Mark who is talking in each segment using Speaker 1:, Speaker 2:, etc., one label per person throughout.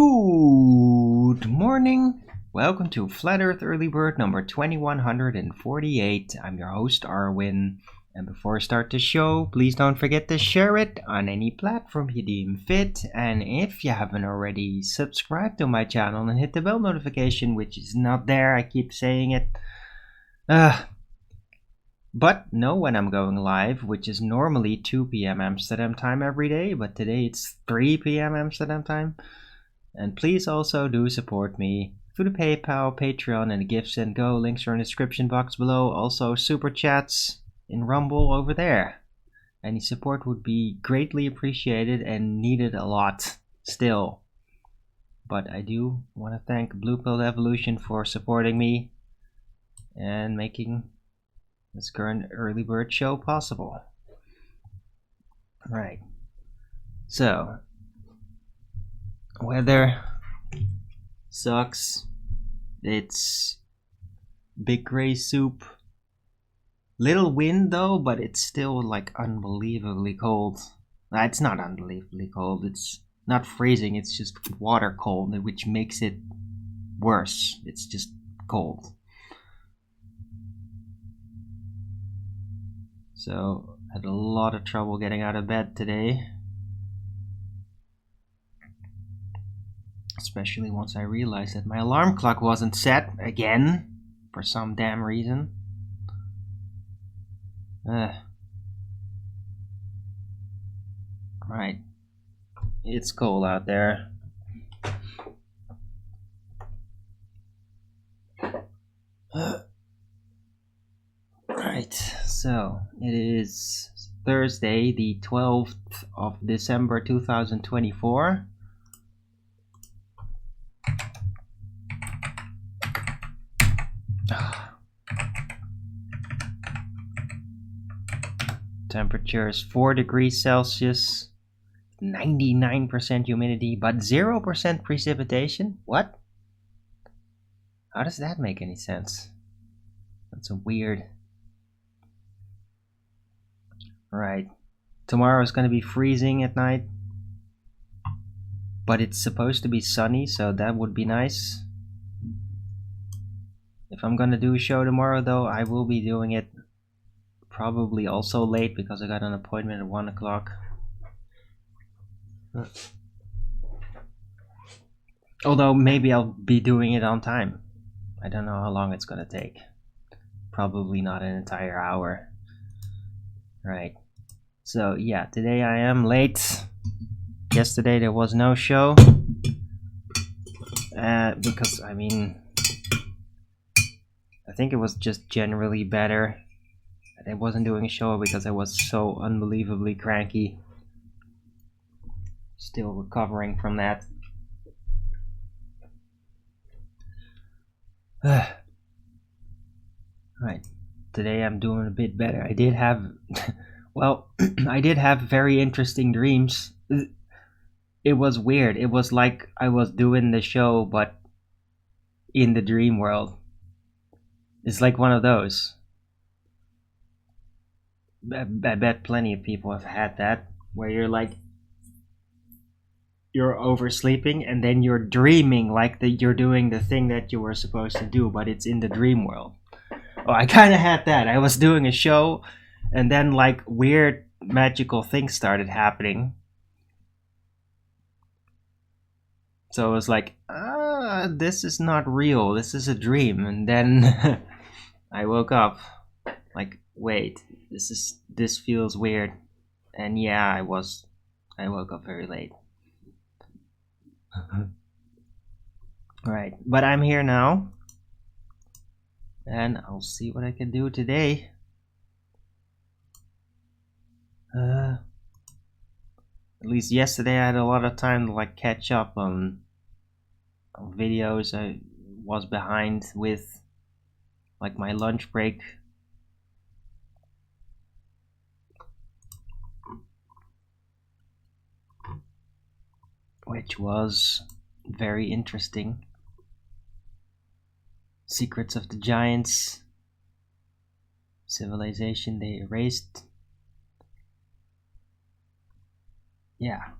Speaker 1: Good morning. Welcome to Flat Earth Early Bird number 2148. I'm your host, Arwin. And before I start the show, please don't forget to share it on any platform you deem fit. And if you haven't already, subscribe to my channel and hit the bell notification, which is not there. I keep saying it. But know when I'm going live, which is normally 2 p.m. Amsterdam time every day, but today it's 3 p.m. Amsterdam time. And please also do support me through the PayPal, Patreon, and the Gifts and Go. Links are in the description box below. Also, super chats in Rumble over there. Any support would be greatly appreciated and needed a lot still. But I do want to thank Blue Pill Evolution for supporting me and making this current early bird show possible. Right. So, weather sucks. It's big gray soup. Little wind though, but it's still like unbelievably cold. It's not unbelievably cold. It's not freezing. It's just water cold, which makes it worse. It's just cold. So, had a lot of trouble getting out of bed today. Especially once I realized that my alarm clock wasn't set again for some damn reason. Right. It's cold out there. Right, so it is Thursday, the 12th of December 2024. Temperature is 4 degrees Celsius, 99% humidity, but 0% precipitation? What? How does that make any sense? That's a weird. Right. Tomorrow is going to be freezing at night, but it's supposed to be sunny, so that would be nice. If I'm going to do a show tomorrow, though, I will be doing it probably also late because I got an appointment at 1 o'clock. Although maybe I'll be doing it on time. I don't know how long it's going to take. Probably not an entire hour. Right. So yeah, today I am late. Yesterday there was no show. Because, I mean, I think it was just generally better that I wasn't doing a show because I was so unbelievably cranky. Still recovering from that. Right. Today I'm doing a bit better. I did have, well, I did have very interesting dreams. It was weird. It was like I was doing the show, but in the dream world. It's like one of those. I bet plenty of people have had that, where you're like, you're oversleeping and then you're dreaming like you're doing the thing that you were supposed to do, but it's in the dream world. Oh, I kind of had that. I was doing a show and then like weird magical things started happening. So it was like, this is not real. This is a dream. And then I woke up like, wait, this feels weird. And yeah, I woke up very late. Right, but I'm here now. And I'll see what I can do today. At least yesterday I had a lot of time to like catch up on videos I was behind with, like my lunch break. Which was very interesting. Secrets of the Giants. Civilization they erased. Yeah.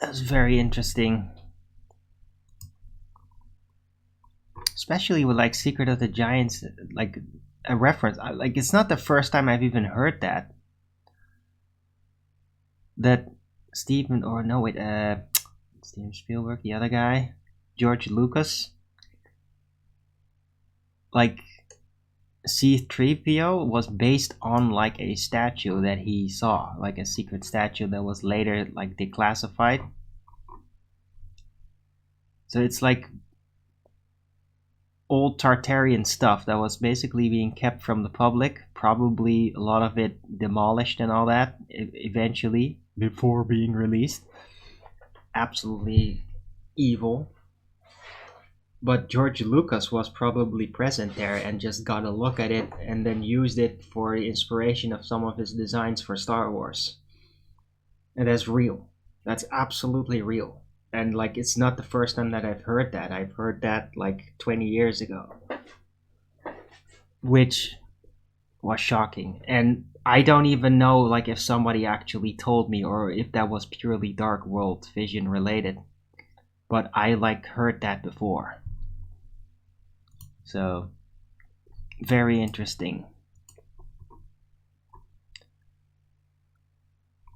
Speaker 1: That's very interesting. Especially with like Secret of the Giants, like a reference. Like it's not the first time I've even heard that. That Steven or no wait, Steven Spielberg, the other guy, George Lucas, like C-3PO was based on like a statue that he saw, like a secret statue that was later like declassified. So it's like old Tartarian stuff that was basically being kept from the public, probably a lot of it demolished and all that eventually before being released. Absolutely evil. But George Lucas was probably present there and just got a look at it and then used it for the inspiration of some of his designs for Star Wars. And that's real. That's absolutely real. And like it's not the first time that I've heard that. I've heard that like 20 years ago. Which was shocking. And I don't even know like if somebody actually told me or if that was purely Dark World Vision related. But I like heard that before. So very interesting.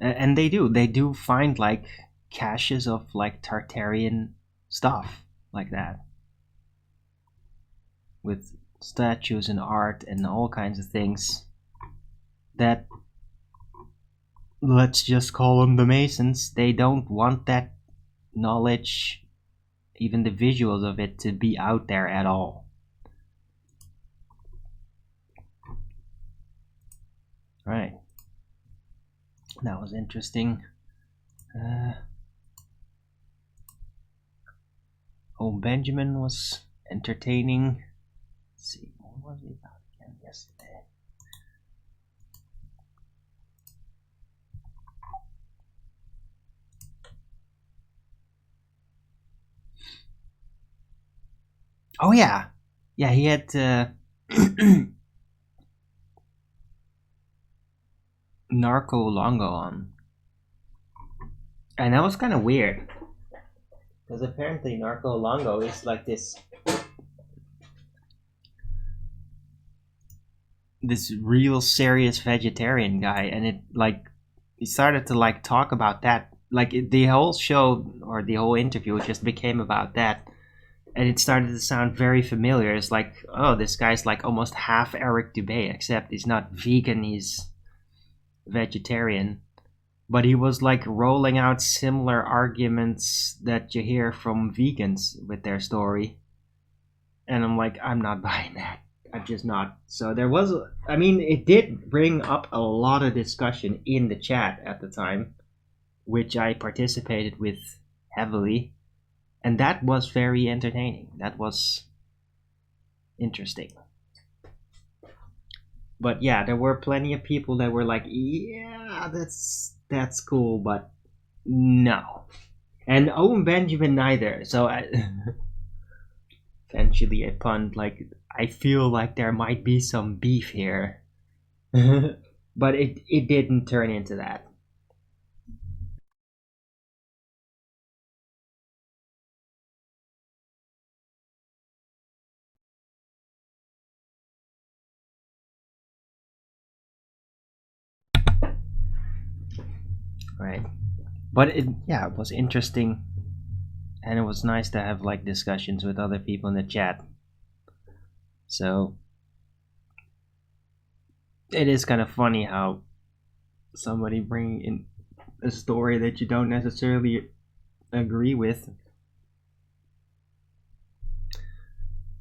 Speaker 1: And they do find like caches of like Tartarian stuff like that. With statues and art and all kinds of things that, let's just call them the Masons, they don't want that knowledge, even the visuals of it, to be out there at all. Right. That was interesting. Benjamin was entertaining. Let's see, what was he about again yesterday? Oh yeah, yeah. He had Narco Longo on, and that was kind of weird because apparently Narco Longo is like this real serious vegetarian guy, and it like he started to like talk about that, like the whole show or the whole interview just became about that, and it started to sound very familiar. It's like, oh, this guy's like almost half Eric Dubé, except he's not vegan, he's vegetarian. But he was like rolling out similar arguments that you hear from vegans with their story, and I'm like, I'm not buying that. I'm just not. So there was, I mean, it did bring up a lot of discussion in the chat at the time, which I participated with heavily, and that was very entertaining. That was interesting. But yeah, there were plenty of people that were like, yeah, that's cool, but no. And Owen Benjamin neither. So eventually I punned like, I feel like there might be some beef here. But it didn't turn into that. Right. But it was interesting, and it was nice to have like discussions with other people in the chat. So it is kind of funny how somebody bring in a story that you don't necessarily agree with,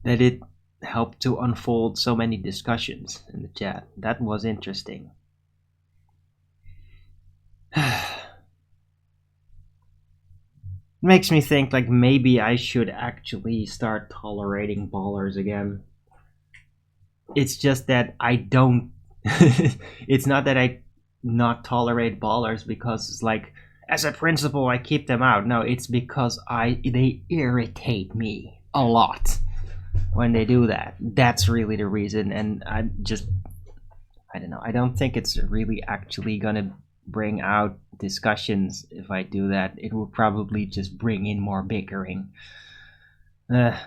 Speaker 1: that it helped to unfold so many discussions in the chat. That was interesting. Makes me think like maybe I should actually start tolerating ballers again. It's just that I don't. It's not that I not tolerate ballers because it's like, as a principle I keep them out. No, it's because they irritate me a lot when they do that. That's really the reason, and I don't know. I don't think it's really actually gonna bring out discussions if if I do that. It will probably just bring in more bickering. But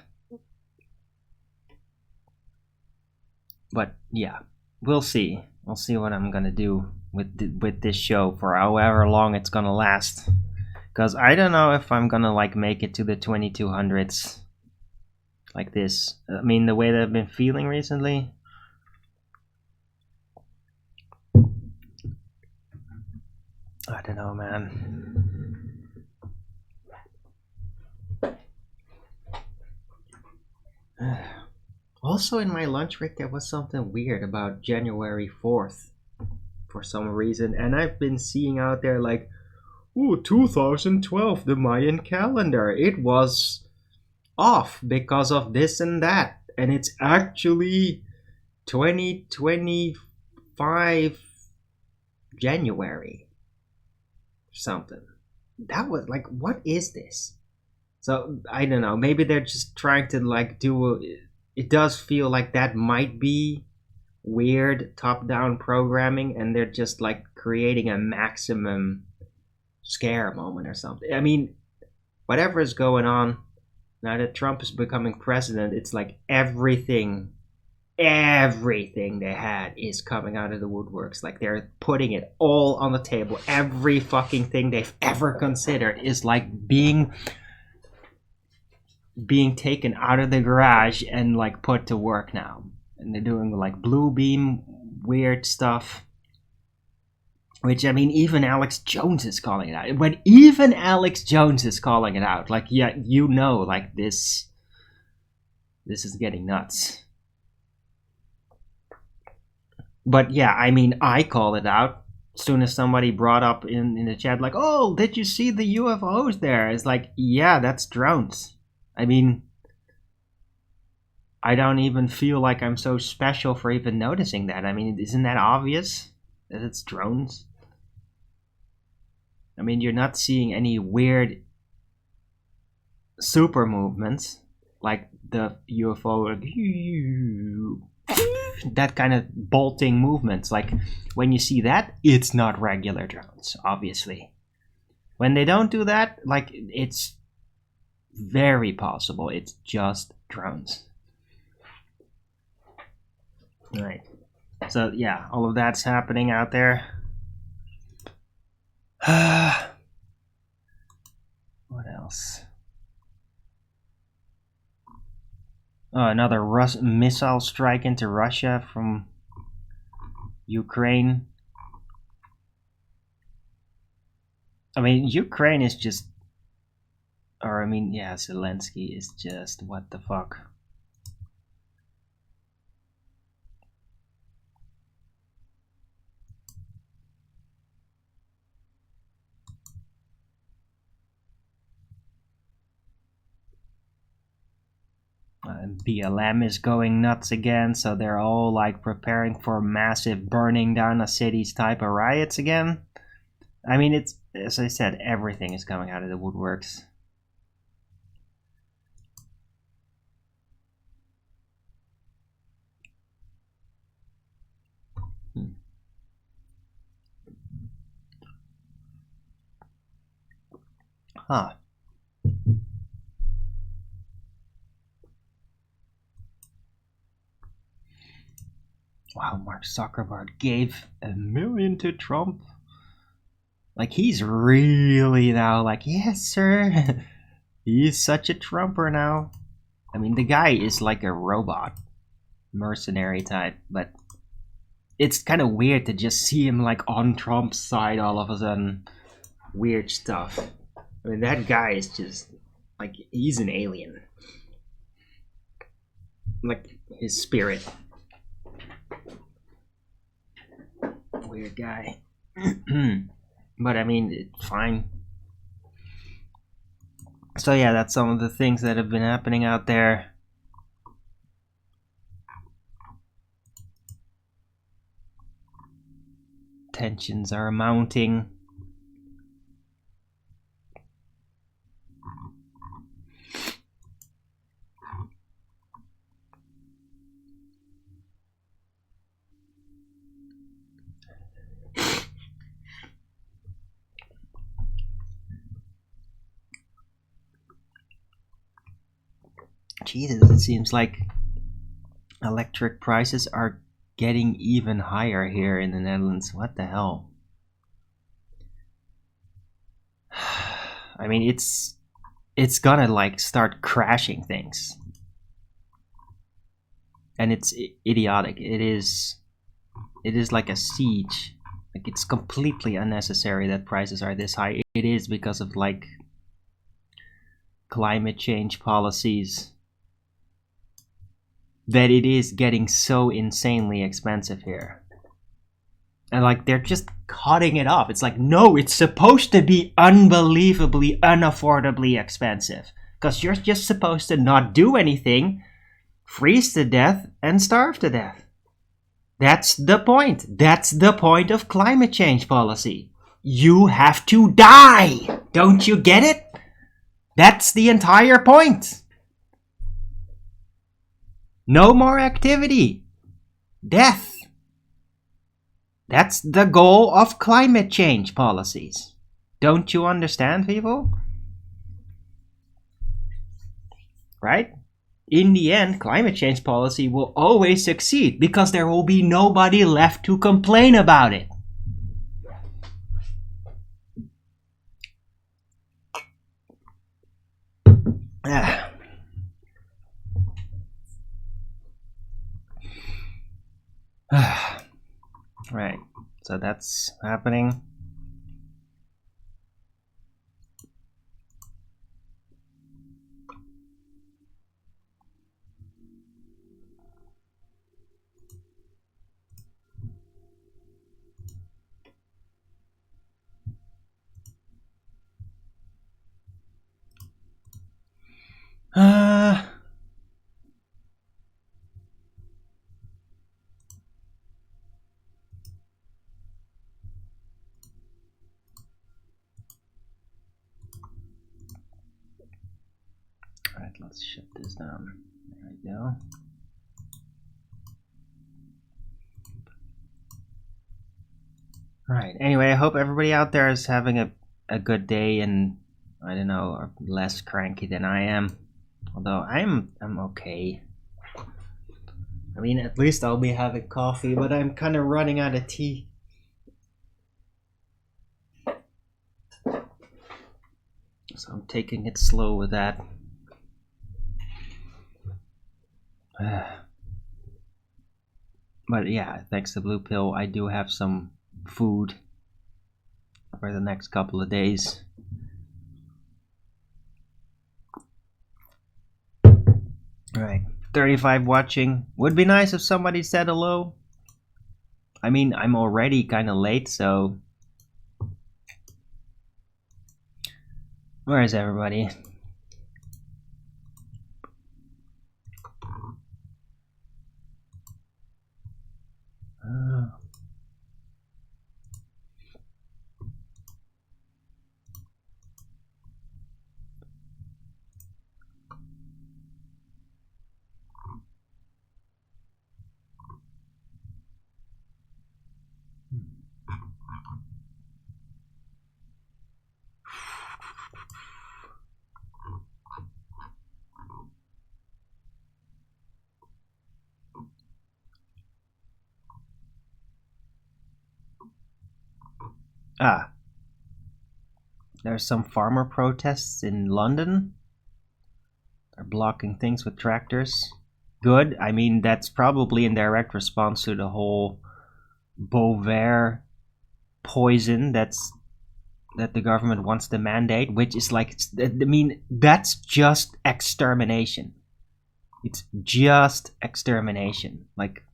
Speaker 1: yeah, we'll see. We'll see what I'm gonna do with this show for however long it's gonna last. Because I don't know if I'm gonna like make it to the 2200s like this. I mean, the way that I've been feeling recently. I don't know, man. Also, in my lunch break, there was something weird about January 4th for some reason, and I've been seeing out there like, ooh, 2012, the Mayan calendar. It was off because of this and that, and it's actually 2025 January something. That was like, what is this? So I don't know, maybe they're just trying to like it does feel like that might be weird top-down programming, and they're just like creating a maximum scare moment or something. I mean, whatever is going on now that Trump is becoming president, it's like everything they had is coming out of the woodworks. Like they're putting it all on the table. Every fucking thing they've ever considered is like being taken out of the garage and like put to work now. And they're doing like blue beam weird stuff. Which, I mean, even Alex Jones is calling it out. When even Alex Jones is calling it out, like, yeah, you know, like this is getting nuts. But yeah, I mean, I call it out as soon as somebody brought up in the chat, like, oh, did you see the UFOs there? It's like, yeah, that's drones. I mean, I don't even feel like I'm so special for even noticing that. I mean, isn't that obvious that it's drones? I mean, you're not seeing any weird super movements like the UFO, that kind of bolting movements. Like when you see that, it's not regular drones, obviously. When they don't do that, like it's very possible it's just drones. Right. So yeah, all of that's happening out there. What else? Oh, another missile strike into Russia from Ukraine. I mean, Ukraine is just... Or, I mean, yeah, Zelensky is just... What the fuck? BLM is going nuts again, so they're all like preparing for massive burning down of cities type of riots again. I mean, it's, as I said, everything is coming out of the woodworks. Huh. Wow, Mark Zuckerberg gave $1 million to Trump. Like, he's really now like, yes, sir. He's such a Trumper now. I mean, the guy is like a robot. Mercenary type. But it's kind of weird to just see him like on Trump's side all of a sudden. Weird stuff. I mean, that guy is just like, he's an alien. Like, his spirit. Weird guy. But I mean, it's fine. So yeah, that's some of the things that have been happening out there. Tensions are mounting. Jesus, it seems like electric prices are getting even higher here in the Netherlands. What the hell? I mean, it's gonna like start crashing things, and it's idiotic. It is like a siege. Like, it's completely unnecessary that prices are this high. It is because of like climate change policies that it is getting so insanely expensive here. And like, they're just cutting it off. It's like, no, it's supposed to be unbelievably, unaffordably expensive. Because you're just supposed to not do anything, freeze to death, and starve to death. That's the point. That's the point of climate change policy. You have to die. Don't you get it? That's the entire point. No more activity. Death. That's the goal of climate change policies. Don't you understand, people? Right? In the end, climate change policy will always succeed because there will be nobody left to complain about it. Right, so that's happening. Alright, let's shut this down. There we go. Right, anyway, I hope everybody out there is having a good day and, I don't know, are less cranky than I am. Although I'm okay. I mean, at least I'll be having coffee, but I'm kind of running out of tea. So I'm taking it slow with that. But yeah, thanks to Blue Pill, I do have some food for the next couple of days. Alright, 35 watching. Would be nice if somebody said hello. I mean, I'm already kind of late, so... Where is everybody? There's some farmer protests in London. They're blocking things with tractors. Good. I mean, that's probably in direct response to the whole Bovaer poison that the government wants to mandate, which is like, I mean, that's just extermination. It's just extermination. Like,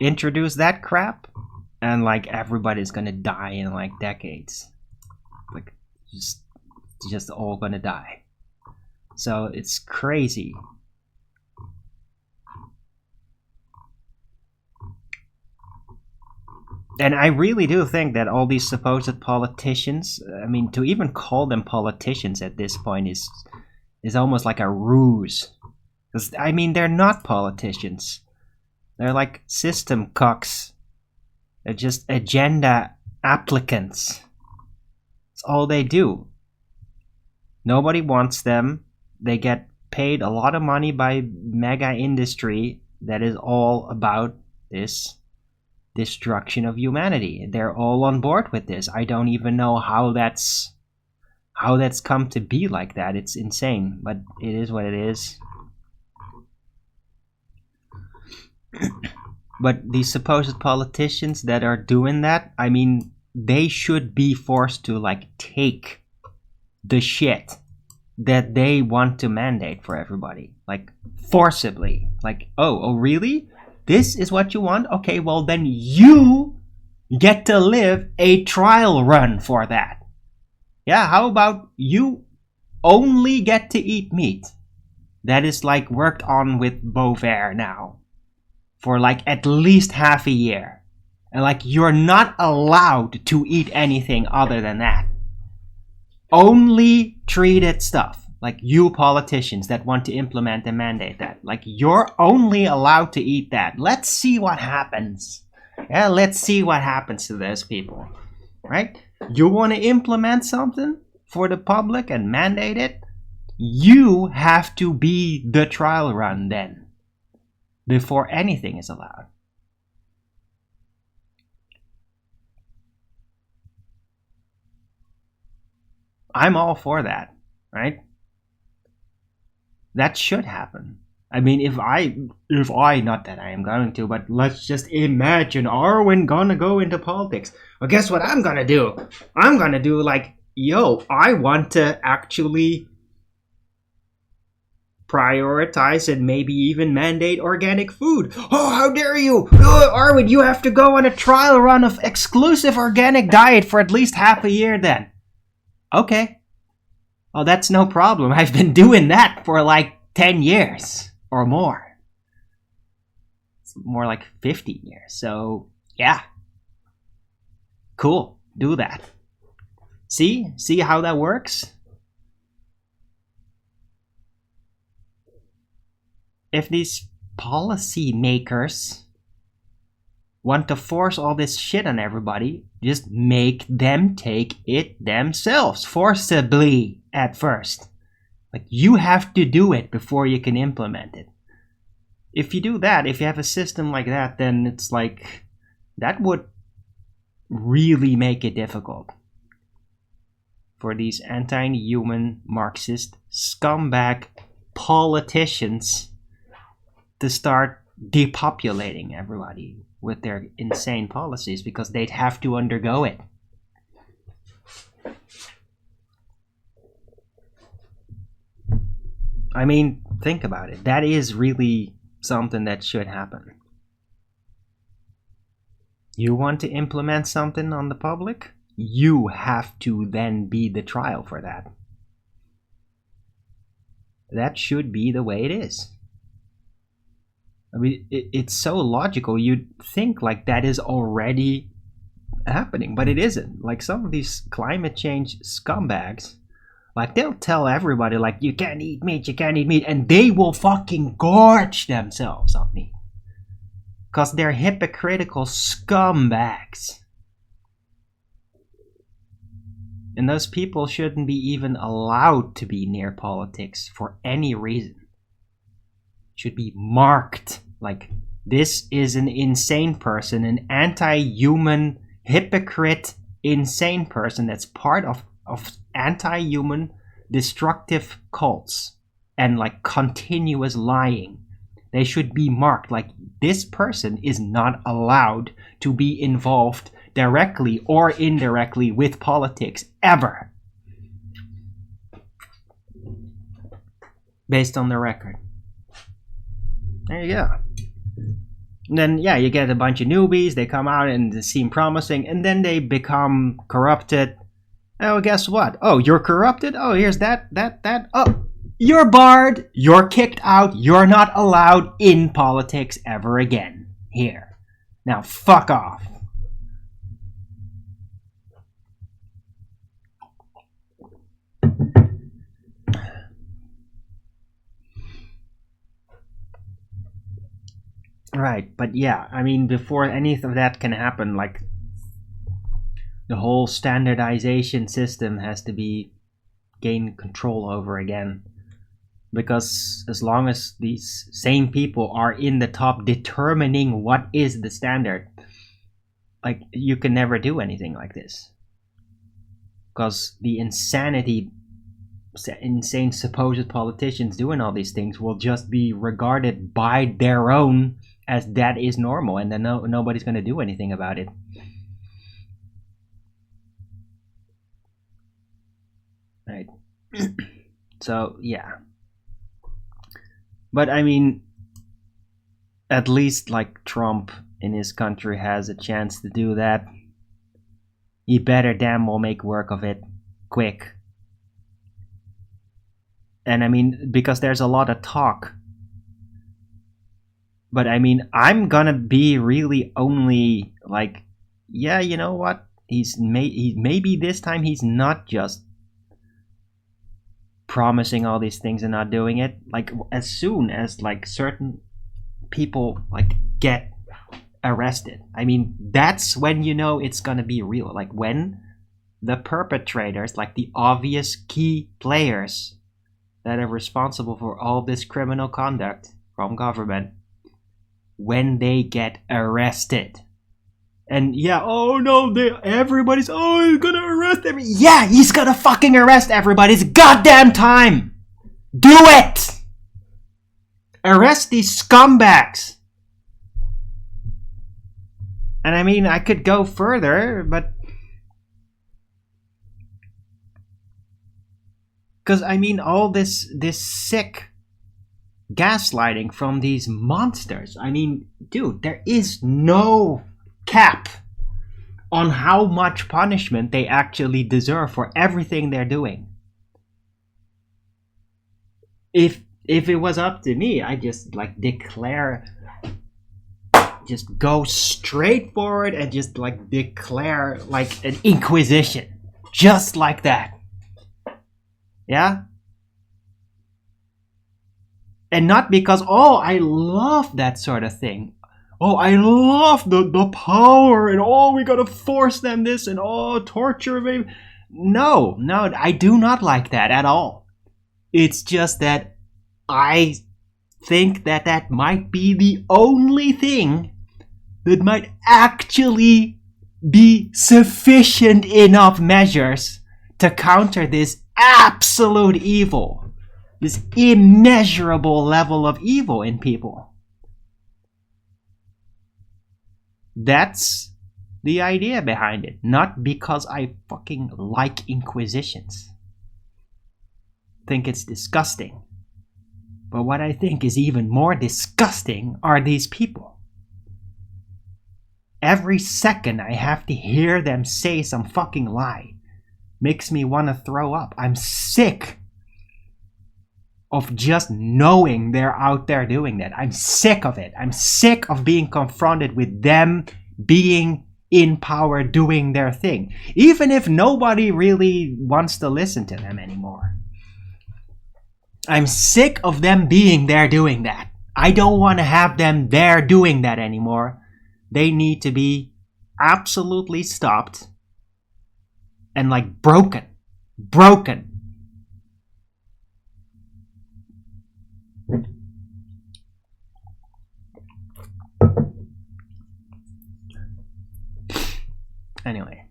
Speaker 1: introduce that crap, and like everybody's gonna die in like decades. Like, just all gonna die. So it's crazy. And I really do think that all these supposed politicians, I mean, to even call them politicians at this point is almost like a ruse. Because, I mean, they're not politicians. They're like system cocks. They're just agenda applicants. That's all they do. Nobody wants them. They get paid a lot of money by mega industry that is all about this destruction of humanity. They're all on board with this. I don't even know how that's come to be like that. It's insane, but it is what it is. But these supposed politicians that are doing that, I mean, they should be forced to like take the shit that they want to mandate for everybody, like forcibly. Like, oh really? This is what you want? Okay, well then you get to live a trial run for that. Yeah, how about you only get to eat meat that is like worked on with Bovaer now for like at least half a year. And like you're not allowed to eat anything other than that. Only treated stuff. Like you politicians that want to implement and mandate that. Like you're only allowed to eat that. Let's see what happens. Yeah, let's see what happens to those people. Right? You want to implement something for the public and mandate it? You have to be the trial run then. Before anything is allowed. I'm all for that, right? That should happen. I mean, if I, not that I am going to, but let's just imagine Arwen gonna go into politics. Well, guess what I'm gonna do? I'm gonna do like, yo, I want to actually prioritize and maybe even mandate organic food. Oh, how dare you! Oh, Arwen, you have to go on a trial run of exclusive organic diet for at least half a year then. Okay. Oh, that's no problem. I've been doing that for like 10 years or more. It's more like 15 years. So, yeah. Cool. Do that. See how that works? If these policy makers want to force all this shit on everybody, just make them take it themselves, forcibly at first. Like, you have to do it before you can implement it. If you do that, if you have a system like that, then it's like, that would really make it difficult for these anti-human Marxist scumbag politicians to start depopulating everybody with their insane policies, because they'd have to undergo it. I mean, think about it. That is really something that should happen. You want to implement something on the public? You have to then be the trial for that. That should be the way it is. I mean, it's so logical. You'd think like that is already happening, but it isn't. Like some of these climate change scumbags, like they'll tell everybody like, you can't eat meat, and they will fucking gorge themselves on meat. Because they're hypocritical scumbags. And those people shouldn't be even allowed to be near politics for any reason. Should be marked like, this is an insane person, an anti-human, hypocrite, insane person that's part of anti-human destructive cults and like continuous lying. They should be marked like, this person is not allowed to be involved directly or indirectly with politics ever, based on the record. There you go. And then, yeah, you get a bunch of newbies. They come out and they seem promising, and then they become corrupted. Oh, guess what? Oh, you're corrupted? Oh, here's that. Oh, you're barred. You're kicked out. You're not allowed in politics ever again. Here. Now, fuck off. Right, but yeah, I mean, before any of that can happen, like, the whole standardization system has to be gained control over again. Because as long as these same people are in the top determining what is the standard, like, you can never do anything like this. Because the insane supposed politicians doing all these things will just be regarded by their own as that is normal, and then nobody's going to do anything about it. Right. So yeah, but I mean, at least like Trump in his country has a chance to do that. He better damn well make work of it quick. And I mean, because there's a lot of talk. But I mean, I'm gonna be really only like, yeah, you know what? Maybe this time he's not just promising all these things and not doing it. Like, as soon as like certain people like get arrested, I mean, that's when you know it's gonna be real. Like, when the perpetrators, like the obvious key players that are responsible for all this criminal conduct from government, when they get arrested. And yeah, oh no, everybody's, oh, he's gonna arrest everybody. Yeah, he's gonna fucking arrest everybody. It's goddamn time. Do it. Arrest these scumbags. And I mean, I could go further, but because I mean, all this sick gaslighting from these monsters. I mean, dude, there is no cap on how much punishment they actually deserve for everything they're doing. If it was up to me, I just like declare, just go straight forward and just like declare like an inquisition, just like that. Yeah. And not because, oh, I love that sort of thing. Oh, I love the power, and oh, we gotta force them this, and oh, torture, baby. No, I do not like that at all. It's just that I think that might be the only thing that might actually be sufficient enough measures to counter this absolute evil. This immeasurable level of evil in people. That's the idea behind it. Not because I fucking like inquisitions. Think it's disgusting. But what I think is even more disgusting are these people. Every second I have to hear them say some fucking lie makes me want to throw up. I'm sick of just knowing they're out there doing that. I'm sick of it. I'm sick of being confronted with them being in power doing their thing. Even if nobody really wants to listen to them anymore. I'm sick of them being there doing that. I don't want to have them there doing that anymore. They need to be absolutely stopped and like broken. Anyway.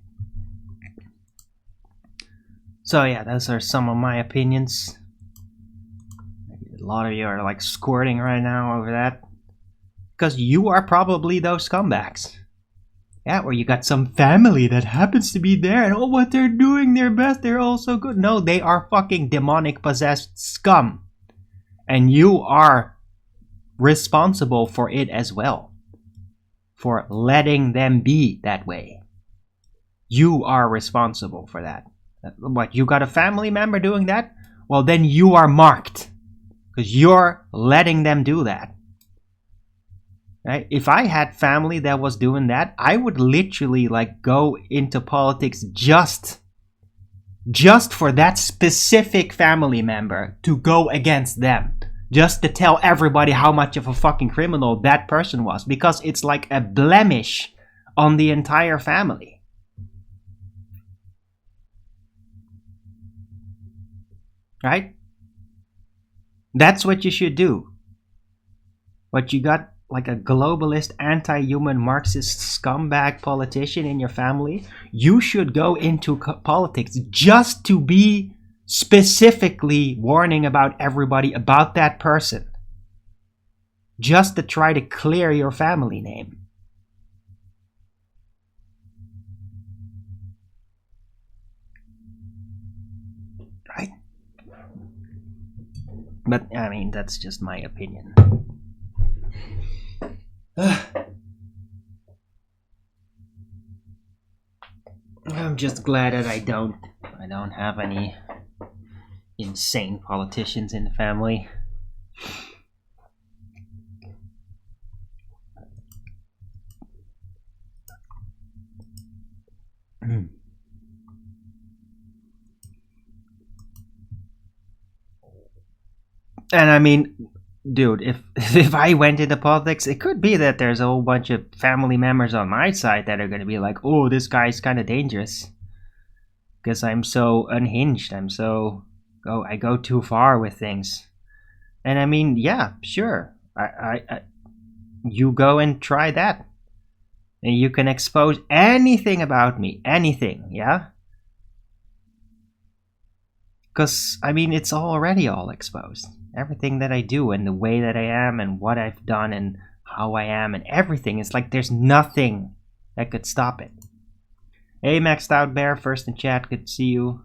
Speaker 1: So yeah, those are some of my opinions. A lot of you are like squirting right now over that. Because you are probably those scumbags. Yeah, or you got some family that happens to be there and oh, what they're doing their best, they're all so good. No, they are fucking demonic possessed scum. And you are responsible for it as well. For letting them be that way. You are responsible for that. What, you got a family member doing that? Well, then you are marked. Because you're letting them do that. Right? If I had family that was doing that, I would literally like go into politics just for that specific family member to go against them. Just to tell everybody how much of a fucking criminal that person was. Because it's like a blemish on the entire family. Right? That's what you should do. But you got like a globalist, anti-human, Marxist scumbag politician in your family. You should go into politics just to be specifically warning about everybody about that person. Just to try to clear your family name. Right? But, I mean, that's just my opinion. I'm just glad that I don't have any insane politicians in the family. And I mean, dude, if I went into politics, it could be that there's a whole bunch of family members on my side that are going to be like, oh, this guy's kind of dangerous. Because I'm so unhinged. I go too far with things. And I mean, yeah, sure. You go and try that. And you can expose anything about me. Anything, yeah? Because, I mean, it's already all exposed. Everything that I do and the way that I am and what I've done and how I am and everything. It's like there's nothing that could stop it. Hey, Maxed Out Bear, first in chat. Good to see you.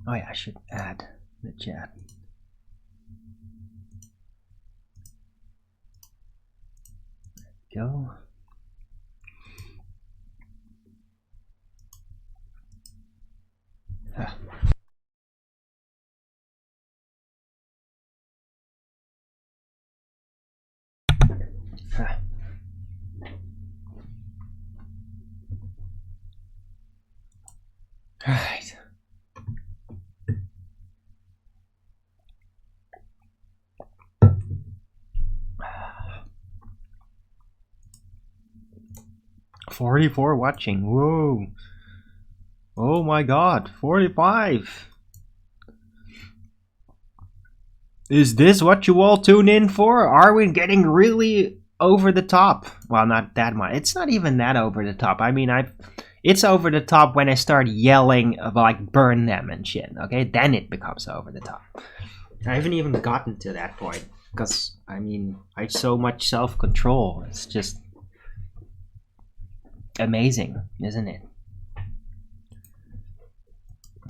Speaker 1: Oh yeah, I should add the chat. There we go. Ah. Ah. Right. $44 watching. Whoa. Oh my god. 45. Is this what you all tune in for? Are we getting really over the top? Well, not that much. It's not even that over the top. I mean, it's over the top when I start yelling of like burn them and shit. Okay, then it becomes over the top. I haven't even gotten to that point because I mean I have so much self-control. It's just amazing, isn't it?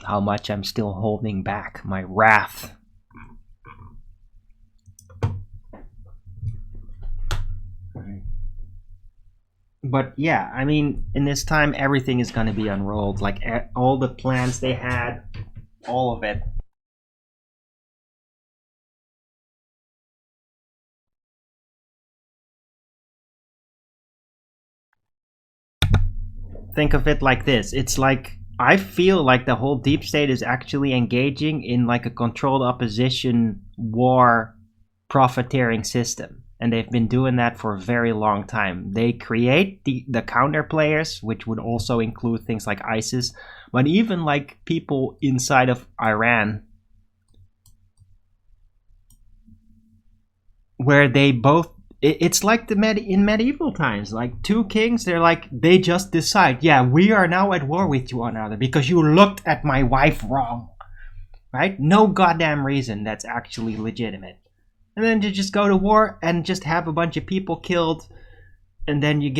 Speaker 1: How much I'm still holding back my wrath. But yeah, I mean, in this time, everything is going to be unrolled. Like all the plans they had, all of it. Think of it like this. It's like, I feel like the whole deep state is actually engaging in like a controlled opposition war profiteering system. And they've been doing that for a very long time. They create the counter players, which would also include things like ISIS, but even like people inside of Iran, where they both, it's like in medieval times, like two kings, they just decide, yeah, we are now at war with one another because you looked at my wife wrong, right? No goddamn reason that's actually legitimate. And then to just go to war and just have a bunch of people killed, and then you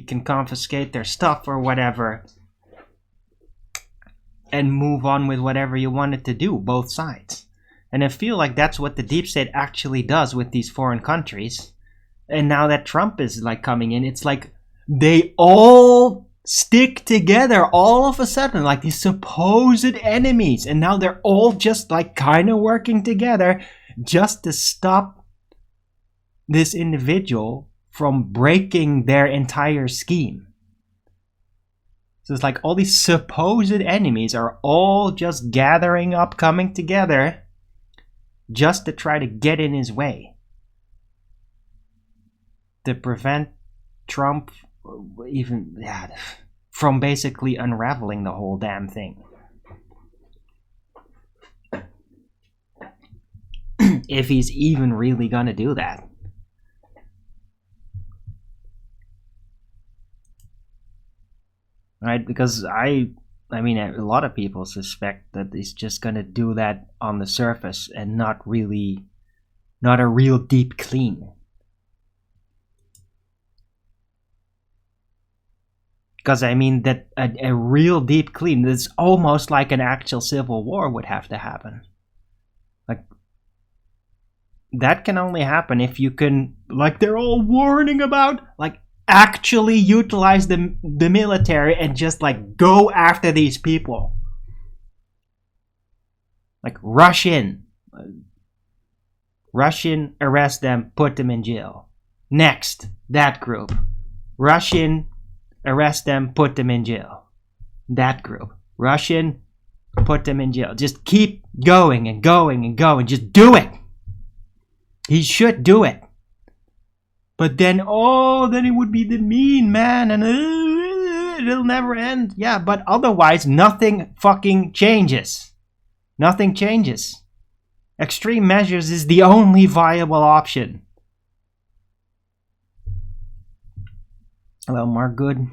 Speaker 1: can confiscate their stuff or whatever and move on with whatever you wanted to do, both sides. And I feel like that's what the deep state actually does with these foreign countries. And now that Trump is like coming in, it's like they all stick together all of a sudden, like these supposed enemies. And now they're all just like kind of working together just to stop this individual from breaking their entire scheme. So it's like all these supposed enemies are all just gathering up, coming together just to try to get in his way, to prevent Trump even from basically unraveling the whole damn thing. If he's even really gonna do that. Right? Because I mean, a lot of people suspect that he's just gonna do that on the surface and not a real deep clean. Because I mean that a real deep clean, that's almost like an actual civil war would have to happen. Like, that can only happen if you can, like they're all warning about, like actually utilize the military and just like go after these people. Like rush in, arrest them, put them in jail. Next, that group. Rush in, arrest them, put them in jail. That group. Rush in, put them in jail. Just keep going and going and going. Just do it. He should do it. But then, then it would be the mean man and it'll never end. Yeah, but otherwise nothing fucking changes. Nothing changes. Extreme measures is the only viable option. Hello, Mark Good.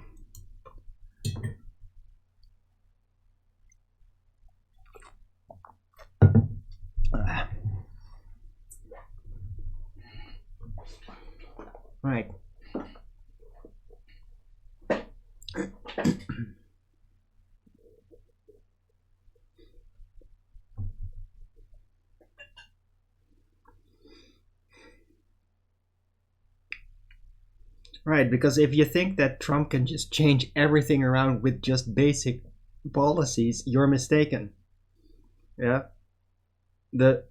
Speaker 1: Right. Right, because if you think that Trump can just change everything around with just basic policies, you're mistaken. Yeah. The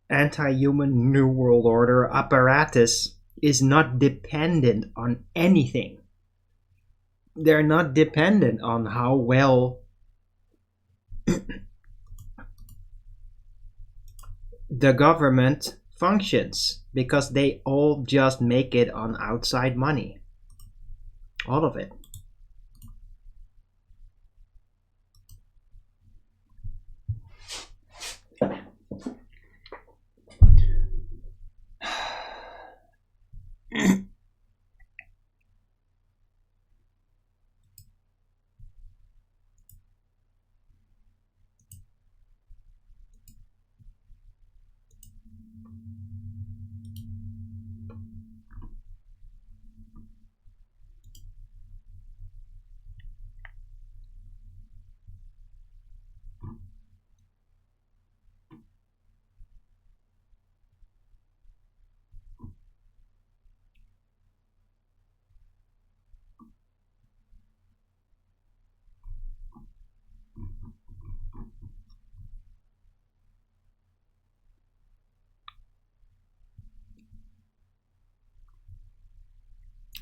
Speaker 1: anti-human New World Order apparatus is not dependent on anything. They're not dependent on how well the government functions, because they all just make it on outside money. All of it.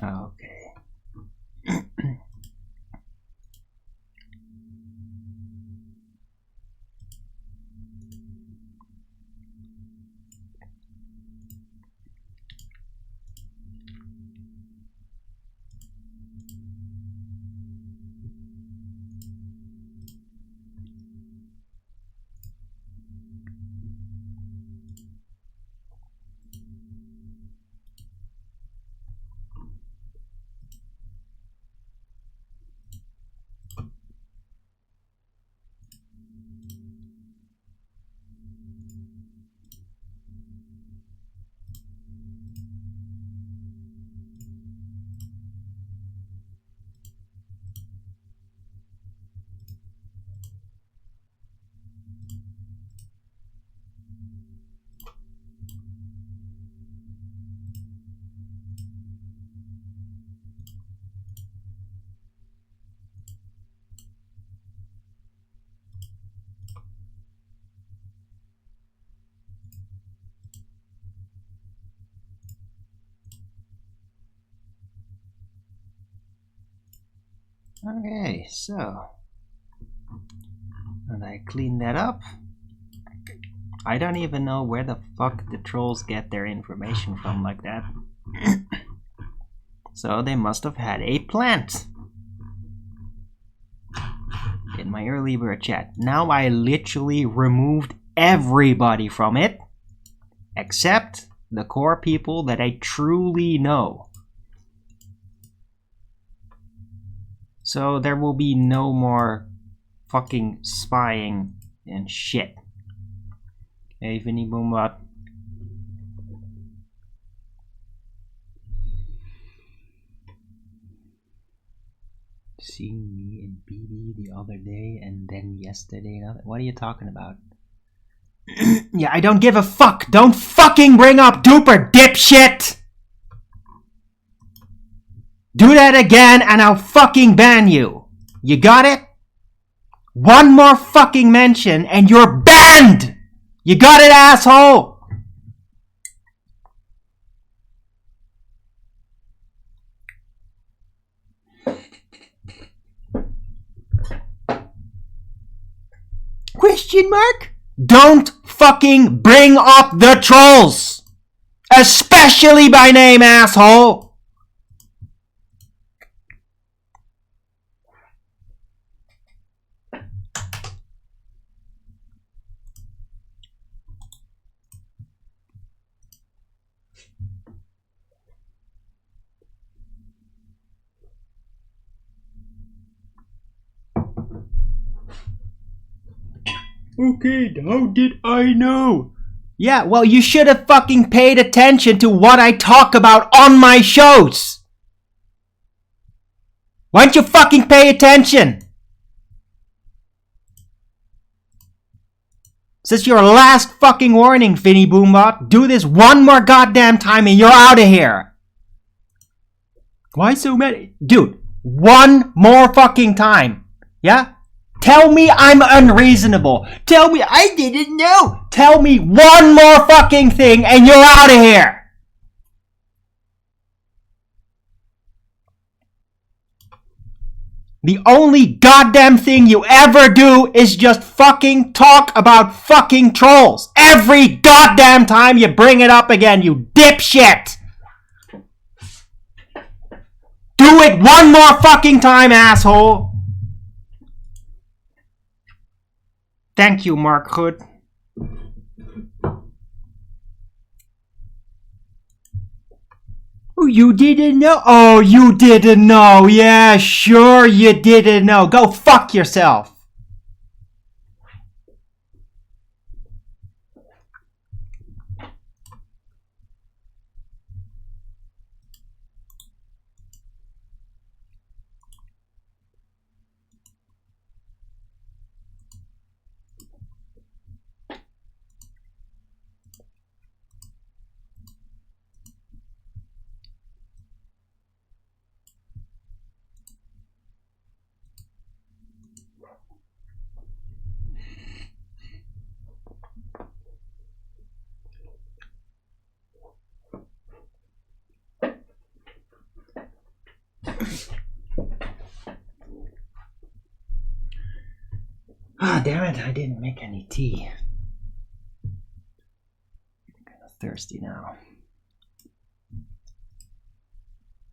Speaker 1: Okay. Okay, so, and I clean that up. I don't even know where the fuck the trolls get their information from like that. So they must have had a plant in my early bird chat. Now I literally removed everybody from it. Except the core people that I truly know. So there will be no more fucking spying and shit. Hey, Vinny Boombot. Seeing me and BB the other day and then yesterday. What are you talking about? Yeah, I don't give a fuck. Don't fucking bring up Duper, dipshit! Do that again and I'll fucking ban you. You got it? One more fucking mention and you're banned! You got it, asshole! Question mark? Don't fucking bring up the trolls! Especially by name, asshole! Okay, how did I know? Yeah, well, you should have fucking paid attention to what I talk about on my shows. Why don't you fucking pay attention? This is your last fucking warning, Vinny Boombot. Do this one more goddamn time and you're out of here. Why so many? Dude, one more fucking time. Yeah? Tell me I'm unreasonable. Tell me I didn't know. Tell me one more fucking thing and you're out of here. The only goddamn thing you ever do is just fucking talk about fucking trolls. Every goddamn time you bring it up again, you dipshit. Do it one more fucking time, asshole. Thank you, Mark Hood. Oh, you didn't know? Oh, you didn't know. Yeah, sure you didn't know. Go fuck yourself. Ah, damn it, I didn't make any tea. I'm kind of thirsty now.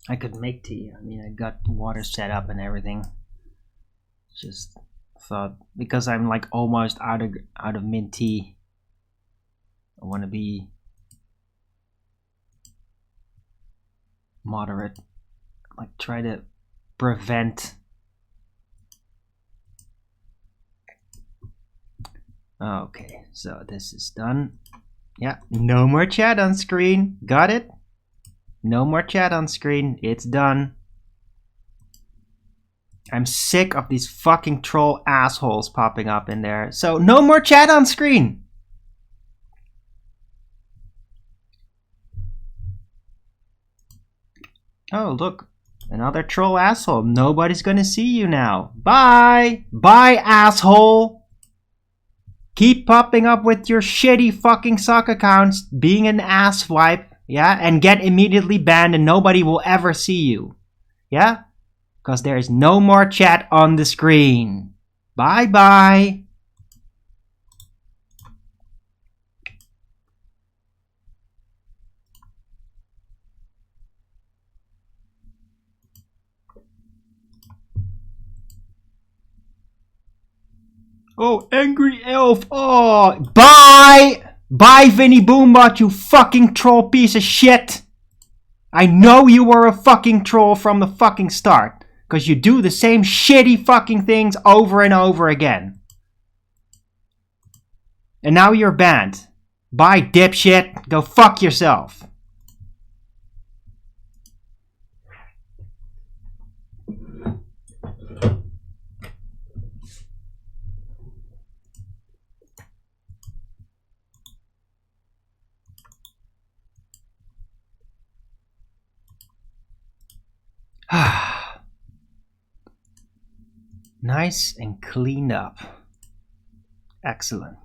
Speaker 1: I could make tea. I mean, I got water set up and everything. Just thought, because I'm like almost out of mint tea, I want to be moderate. Like, try to prevent. Okay, so this is done. Yeah, no more chat on screen. Got it? No more chat on screen. It's done. I'm sick of these fucking troll assholes popping up in there. So no more chat on screen. Oh, look. Another troll asshole. Nobody's gonna see you now. Bye! Bye, asshole! Keep popping up with your shitty fucking sock accounts, being an asswipe, yeah? And get immediately banned and nobody will ever see you. Yeah? Because there is no more chat on the screen. Bye-bye. Oh, angry elf. Oh, bye. Bye, Vinny Boombot, you fucking troll piece of shit! I know you were a fucking troll from the fucking start. Because you do the same shitty fucking things over and over again. And now you're banned. Bye, dipshit. Go fuck yourself. Nice and cleaned up. Excellent.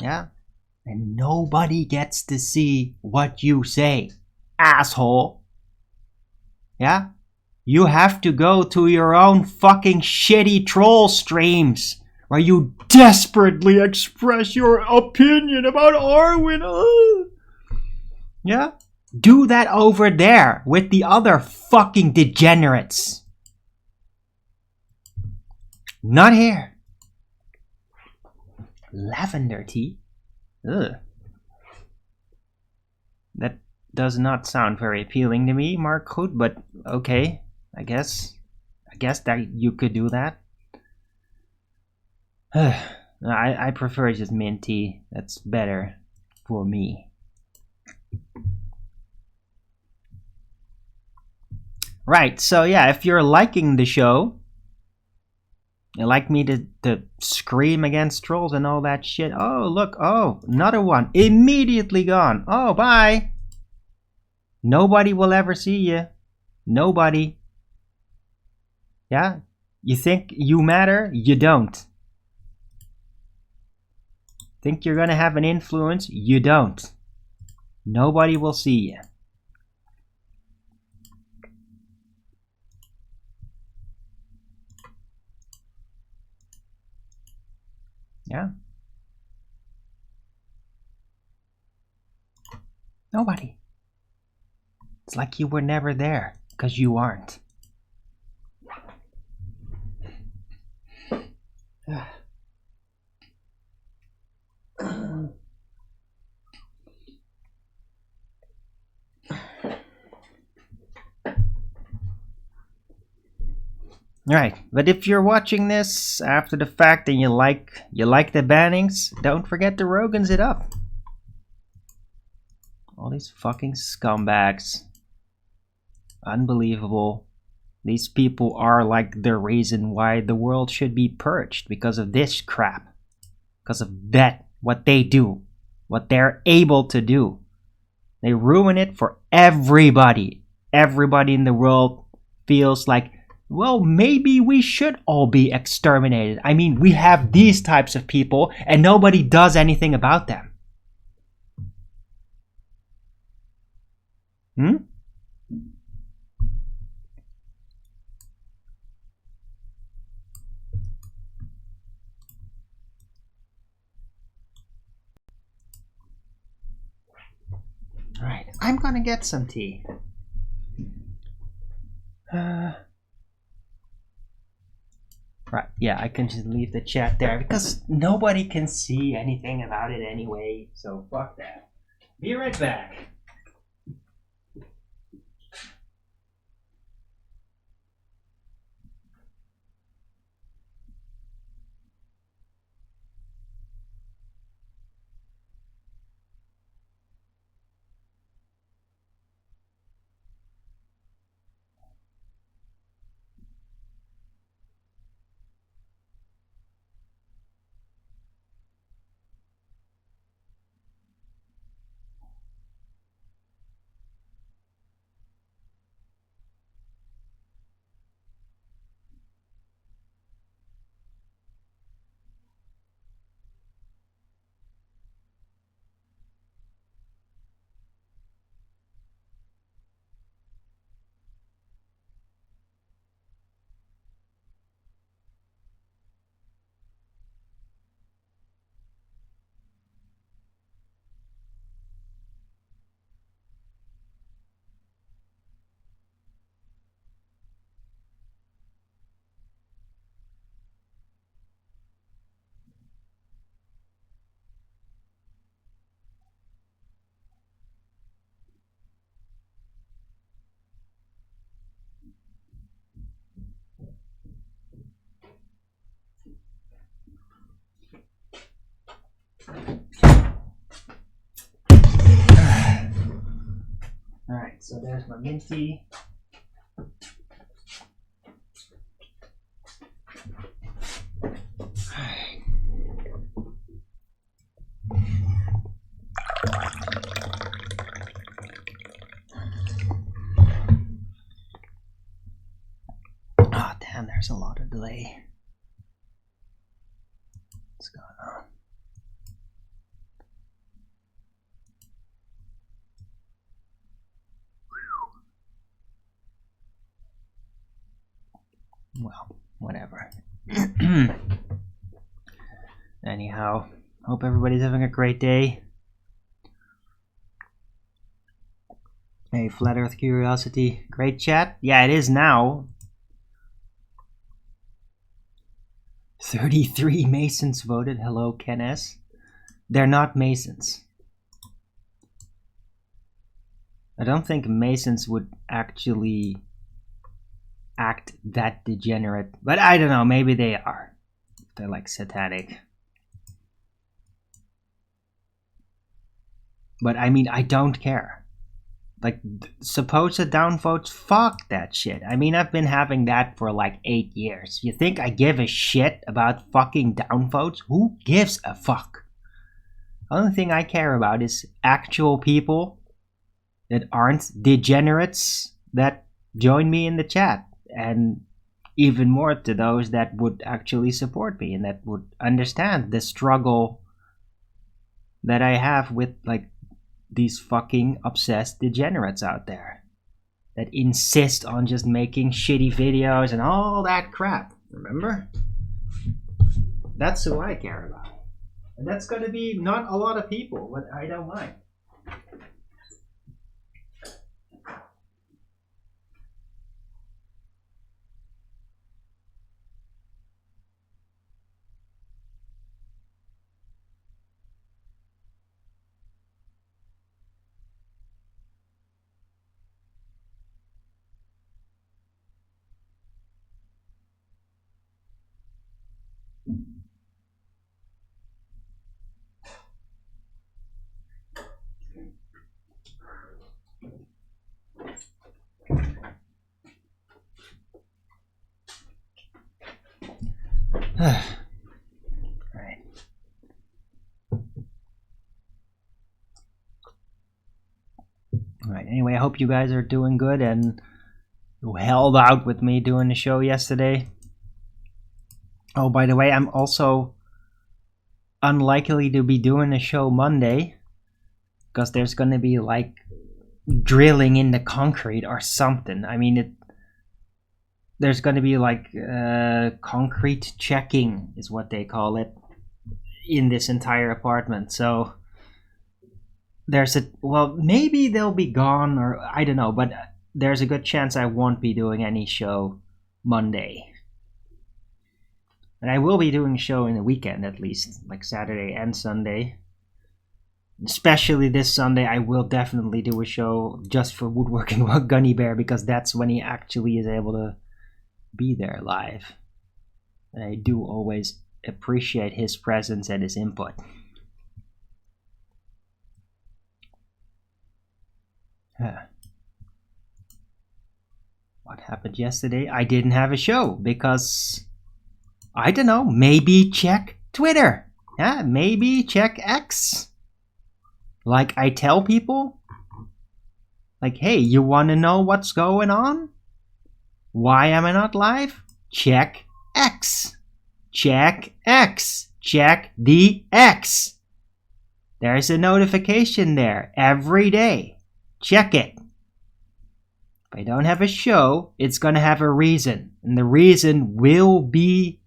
Speaker 1: Yeah? And nobody gets to see what you say, asshole. Yeah? You have to go to your own fucking shitty troll streams where you desperately express your opinion about Arwen. Yeah? Do that over there with the other fucking degenerates. Not here. Lavender tea? Ugh. That does not sound very appealing to me, Mark Hood, but okay. I guess that you could do that. I prefer just mint tea. That's better for me. Right, so yeah, if you're liking the show, you like me to scream against trolls and all that shit. Oh, look, oh, another one. Immediately gone. Oh, bye. Nobody will ever see you. Nobody. Yeah? You think you matter? You don't. Think you're gonna have an influence? You don't. Nobody will see you. Yeah? Nobody. It's like you were never there, because you aren't. Right, but if you're watching this after the fact and you like the bannings, don't forget to Rogan's it up. All these fucking scumbags. Unbelievable. These people are like the reason why the world should be purged, because of this crap. Because of that, what they do. What they're able to do. They ruin it for everybody. Everybody in the world feels like, well, maybe we should all be exterminated. I mean, we have these types of people and nobody does anything about them. Hmm? Alright, I'm gonna get some tea. Right, yeah, I can just leave the chat there because nobody can see anything about it anyway, so fuck that. Be right back. So there's my minty. Oh damn, there's a lot of delay. What's going on? Well, whatever. Anyhow, hope everybody's having a great day. Hey, Flat Earth Curiosity, great chat. Yeah, it is now. 33 Masons voted. Hello, Ken S. They're not Masons. I don't think Masons would actually act that degenerate, but I don't know, maybe they are. They're like satanic. But I mean, I don't care. Like, supposed downvotes, fuck that shit. I mean, I've been having that for like 8 years. You think I give a shit about fucking downvotes? Who gives a fuck? The only thing I care about is actual people that aren't degenerates that join me in the chat. And even more to those that would actually support me and that would understand the struggle that I have with like these fucking obsessed degenerates out there that insist on just making shitty videos and all that crap. Remember? That's who I care about. And that's gonna be not a lot of people, but I don't mind. Alright, anyway, I hope you guys are doing good and you held out with me doing the show yesterday. Oh, by the way, I'm also unlikely to be doing the show Monday because there's gonna be like drilling in the concrete or something. I mean, there's gonna be like concrete checking is what they call it in this entire apartment. So there's well, maybe they'll be gone or I don't know, but there's a good chance I won't be doing any show Monday. And I will be doing a show in the weekend at least, like Saturday and Sunday. Especially this Sunday, I will definitely do a show just for Woodworking with Gunny Bear because that's when he actually is able to be there live. And I do always appreciate his presence and his input. What happened yesterday? I didn't have a show because, I don't know, maybe check Twitter. Yeah, maybe check X. Like I tell people, like, hey, you want to know what's going on? Why am I not live? Check X. Check X. Check the X. There's a notification there every day. Check it. If I don't have a show, it's going to have a reason. And the reason will be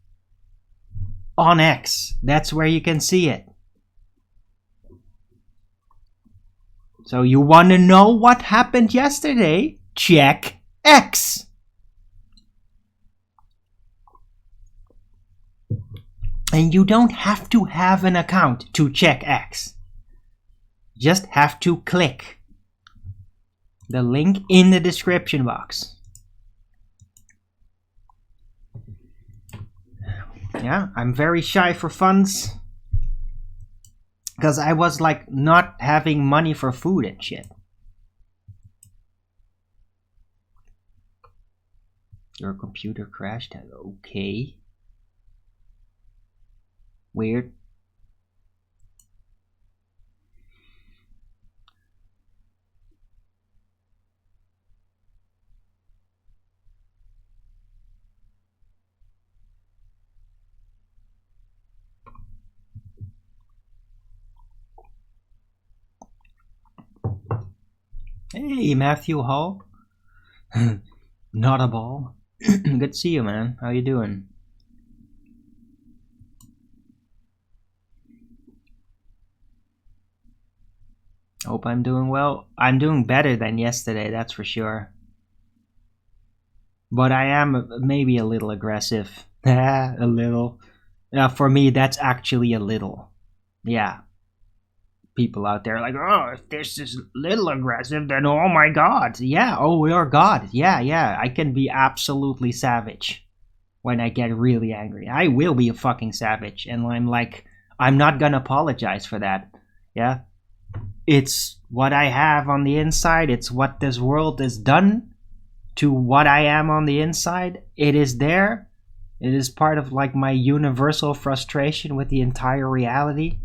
Speaker 1: on X. That's where you can see it. So you want to know what happened yesterday? Check X. And you don't have to have an account to check X. Just have to click the link in the description box. Yeah, I'm very shy for funds. Because I was like not having money for food and shit. Your computer crashed. Okay. Weird. Hey, Matthew Hall. Not a ball. Good to see you, man. How you doing? Hope I'm doing well. I'm doing better than yesterday, that's for sure. But I am maybe a little aggressive. A little. For me, that's actually a little. Yeah. People out there are like, oh, if this is little aggressive, then oh my god. Yeah, oh, we are god. Yeah. I can be absolutely savage when I get really angry. I will be a fucking savage. And I'm like, I'm not gonna apologize for that. Yeah. It's what I have on the inside. It's what this world has done to what I am on the inside. It is there. It is part of like my universal frustration with the entire reality.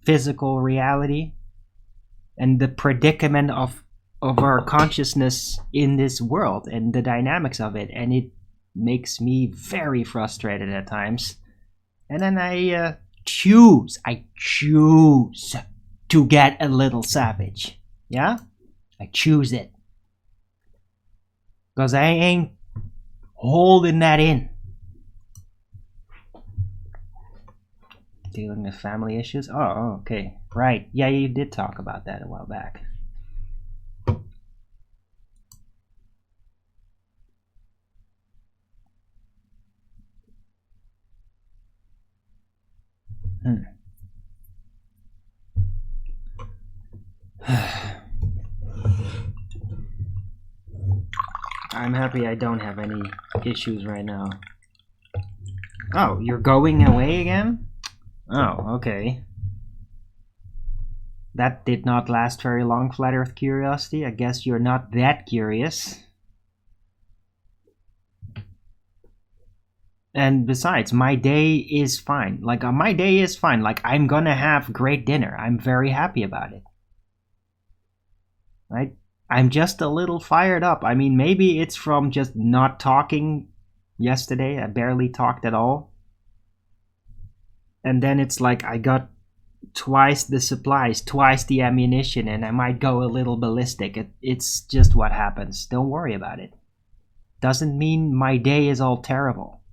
Speaker 1: Physical reality and the predicament of our consciousness in this world and the dynamics of it, and it makes me very frustrated at times. And then I choose to get a little savage. Yeah, I choose it because I ain't holding that in. Dealing with family issues? Oh, okay. Right. Yeah, you did talk about that a while back. I'm happy I don't have any issues right now. Oh, you're going away again? Oh, okay. That did not last very long, Flat Earth Curiosity. I guess you're not that curious. And besides, my day is fine. Like, my day is fine. Like, I'm gonna have great dinner. I'm very happy about it. Right? I'm just a little fired up. I mean, maybe it's from just not talking yesterday. I barely talked at all. And then it's like I got twice the supplies, twice the ammunition, and I might go a little ballistic. It's just what happens. Don't worry about it. Doesn't mean my day is all terrible.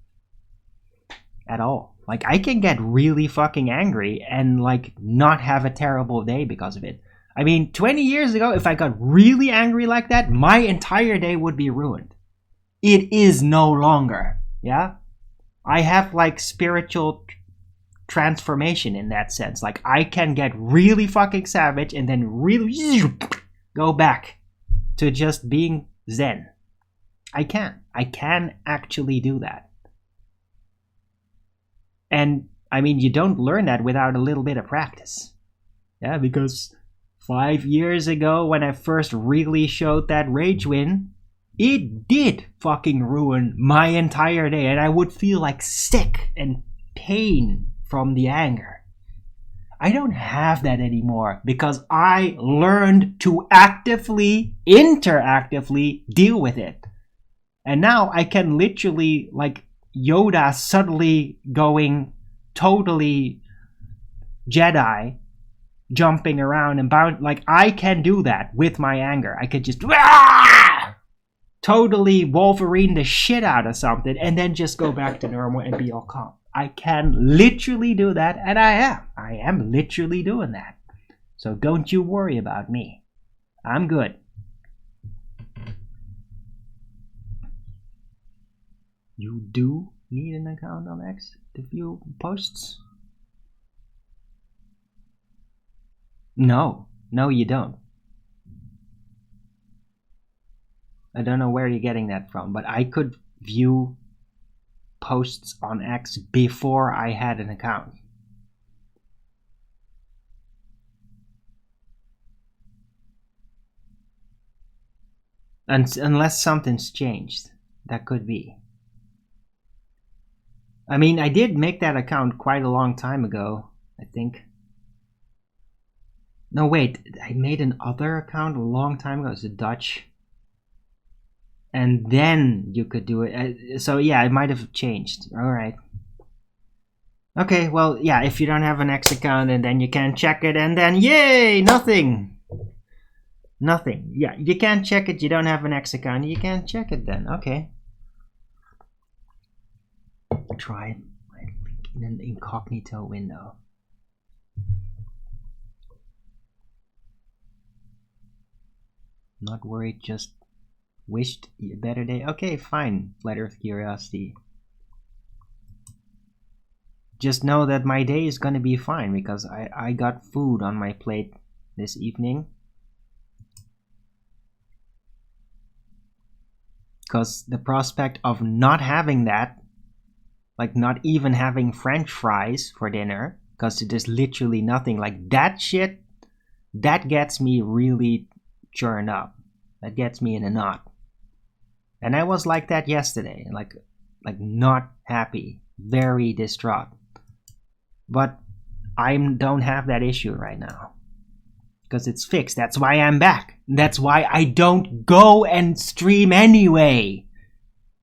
Speaker 1: At all. Like, I can get really fucking angry and, like, not have a terrible day because of it. I mean, 20 years ago, if I got really angry like that, my entire day would be ruined. It is no longer. Yeah? I have, like, spiritual transformation in that sense. Like, I can get really fucking savage and then really go back to just being zen. I can actually do that. And I mean, you don't learn that without a little bit of practice. Yeah, because 5 years ago when I first really showed that Ragewijn, it did fucking ruin my entire day, and I would feel like sick and pain from the anger. I don't have that anymore because I learned to actively, interactively deal with it. And now I can literally, like Yoda suddenly going totally Jedi, jumping around and bound. Like, I can do that with my anger. I could just totally Wolverine the shit out of something and then just go back to normal and be all calm. I can literally do that, and I am literally doing that. So don't you worry about me. I'm good. You do need an account on X to view posts? No, you don't. I don't know where you're getting that from, but I could view posts on X before I had an account. Unless something's changed. that could be. I mean, I did make that account quite a long time ago, I think. No, wait, I made an other account a long time ago. It's a Dutch. And then you could do it. So yeah, it might have changed. Alright. Okay, well, yeah, if you don't have an X account and then you can't check it and then yay, nothing. Nothing. Yeah, you can't check it, you don't have an X account, you can't check it then. Okay. Try my link in an incognito window. Not worried, just wished a better day. Okay, fine. Flat Earth Curiosity. Just know that my day is gonna be fine because I got food on my plate this evening. Because the prospect of not having that, like not even having French fries for dinner, because there's literally nothing, like that shit, that gets me really churned up. That gets me in a knot. And I was like that yesterday, like not happy, very distraught. But I don't have that issue right now. Because it's fixed. That's why I'm back. That's why I don't go and stream anyway.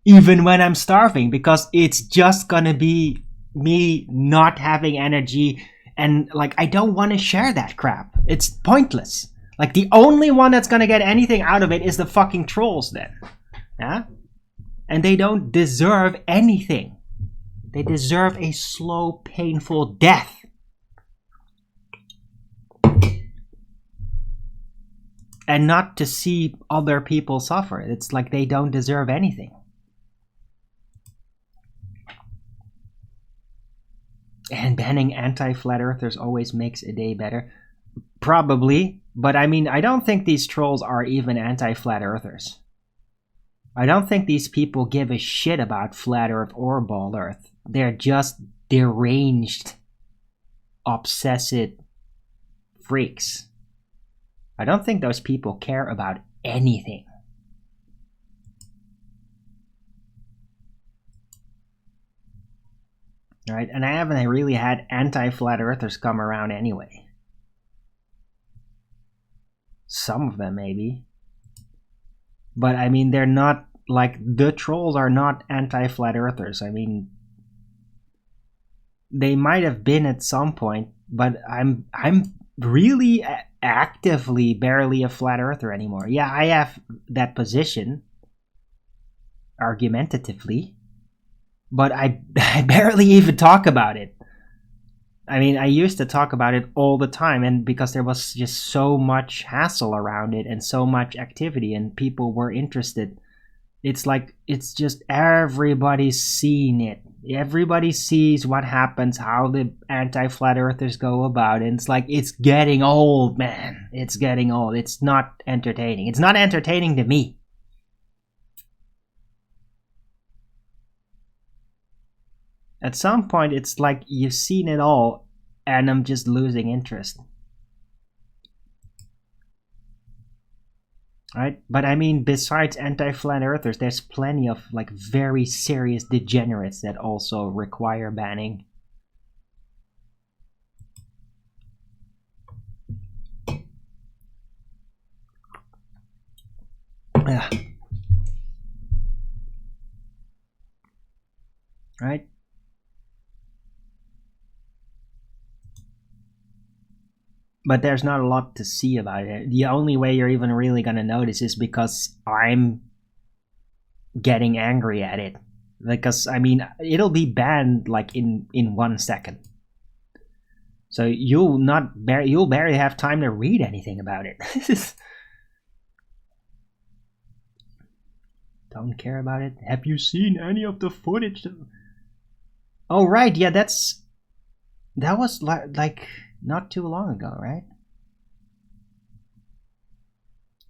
Speaker 1: Even when I'm starving. Because it's just gonna be me not having energy. And like, I don't want to share that crap. It's pointless. Like, the only one that's gonna get anything out of it is the fucking trolls then. Yeah? And they don't deserve anything. They deserve a slow, painful death. And not to see other people suffer. It's like they don't deserve anything. And banning anti-flat earthers always makes a day better. Probably. But I mean, I don't think these trolls are even anti-flat earthers. I don't think these people give a shit about flat earth or bald earth. They're just deranged, obsessive freaks. I don't think those people care about anything. Right? And I haven't really had anti-flat earthers come around anyway. Some of them maybe. But I mean, they're not, like, the trolls are not anti-flat earthers. I mean, they might have been at some point, but I'm really actively barely a flat earther anymore. Yeah, I have that position argumentatively, but I barely even talk about it. I mean, I used to talk about it all the time, and because there was just so much hassle around it and so much activity and people were interested, it's like, it's just everybody's seen it. Everybody sees what happens, how the anti-flat earthers go about it. It's like, it's getting old, man. It's getting old. It's not entertaining. It's not entertaining to me. At some point, it's like you've seen it all, and I'm just losing interest. Right? But I mean, besides anti-flat earthers, there's plenty of like very serious degenerates that also require banning. Right? But there's not a lot to see about it. The only way you're even really gonna notice is because I'm getting angry at it. Because, I mean, it'll be banned like in 1 second. So you'll barely have time to read anything about it. Don't care about it. Have you seen any of the footage? Oh right, yeah, that was like not too long ago, right?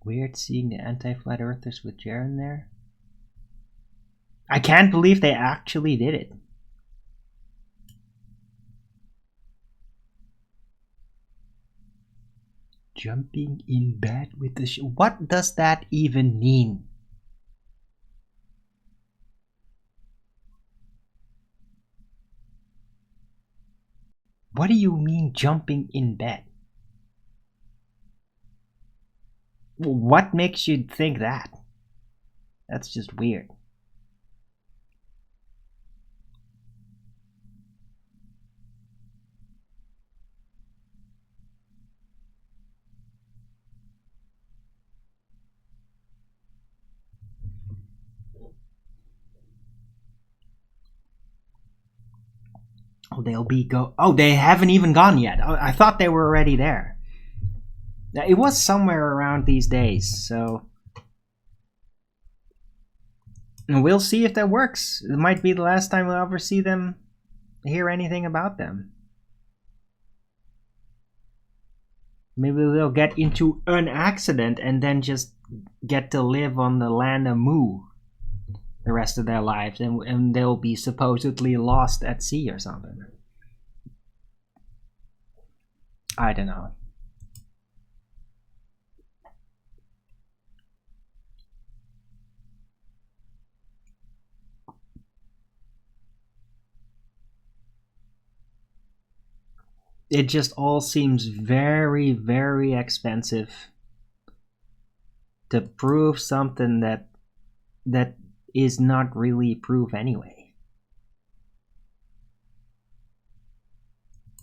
Speaker 1: Weird seeing the anti-flat earthers with Jaren there. I can't believe they actually did it. Jumping in bed with the what does that even mean? What do you mean jumping in bed? What makes you think that? That's just weird. Oh, they haven't even gone yet. I thought they were already there. It was somewhere around these days, so... And we'll see if that works. It might be the last time we'll ever see them, hear anything about them. Maybe they'll get into an accident and then just get to live on the land of Mu the rest of their lives, and they'll be supposedly lost at sea or something. I don't know. It just all seems very, very expensive to prove something that is not really proof anyway.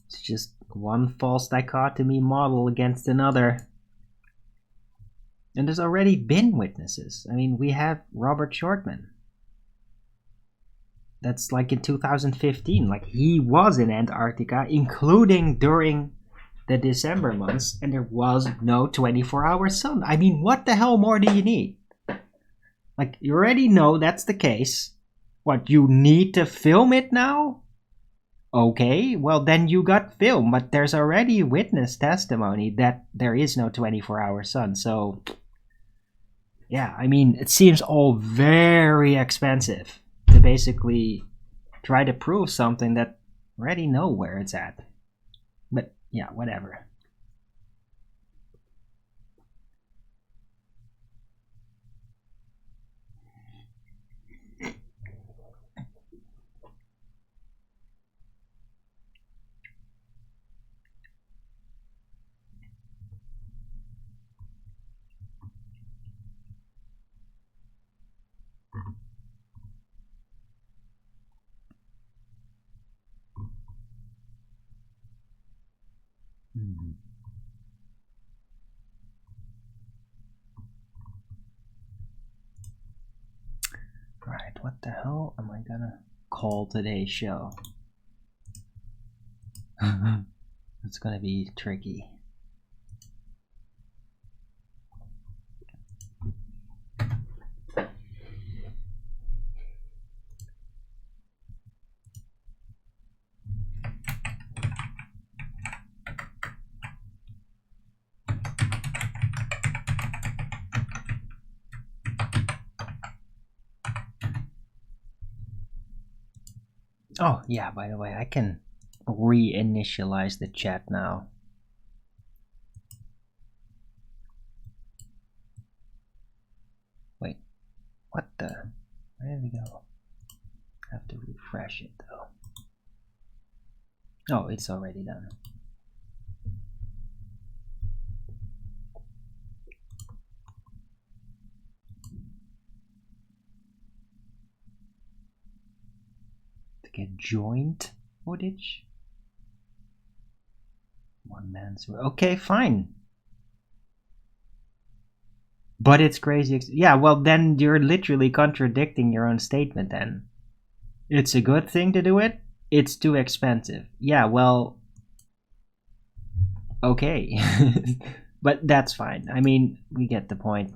Speaker 1: It's just one false dichotomy model against another. And there's already been witnesses. I mean, we have Robert Shortman. That's like in 2015. Like, he was in Antarctica, including during the December months, and there was no 24-hour sun. I mean, what the hell more do you need? Like, you already know that's the case. What, you need to film it now? Okay, well then you got film, but there's already witness testimony that there is no 24-hour sun. So, yeah, I mean, it seems all very expensive to basically try to prove something that already know where it's at. But yeah, whatever. Right, what the hell am I gonna call today's show? It's gonna be tricky. Oh, yeah, by the way, I can reinitialize the chat now. Wait, what the? Where did we go? I have to refresh it though. Oh, it's already done. Get joint footage. One man's okay, fine. But it's crazy. Yeah, well then you're literally contradicting your own statement then. It's a good thing to do it. It's too expensive. Yeah, well, okay. But that's fine. I mean, we get the point.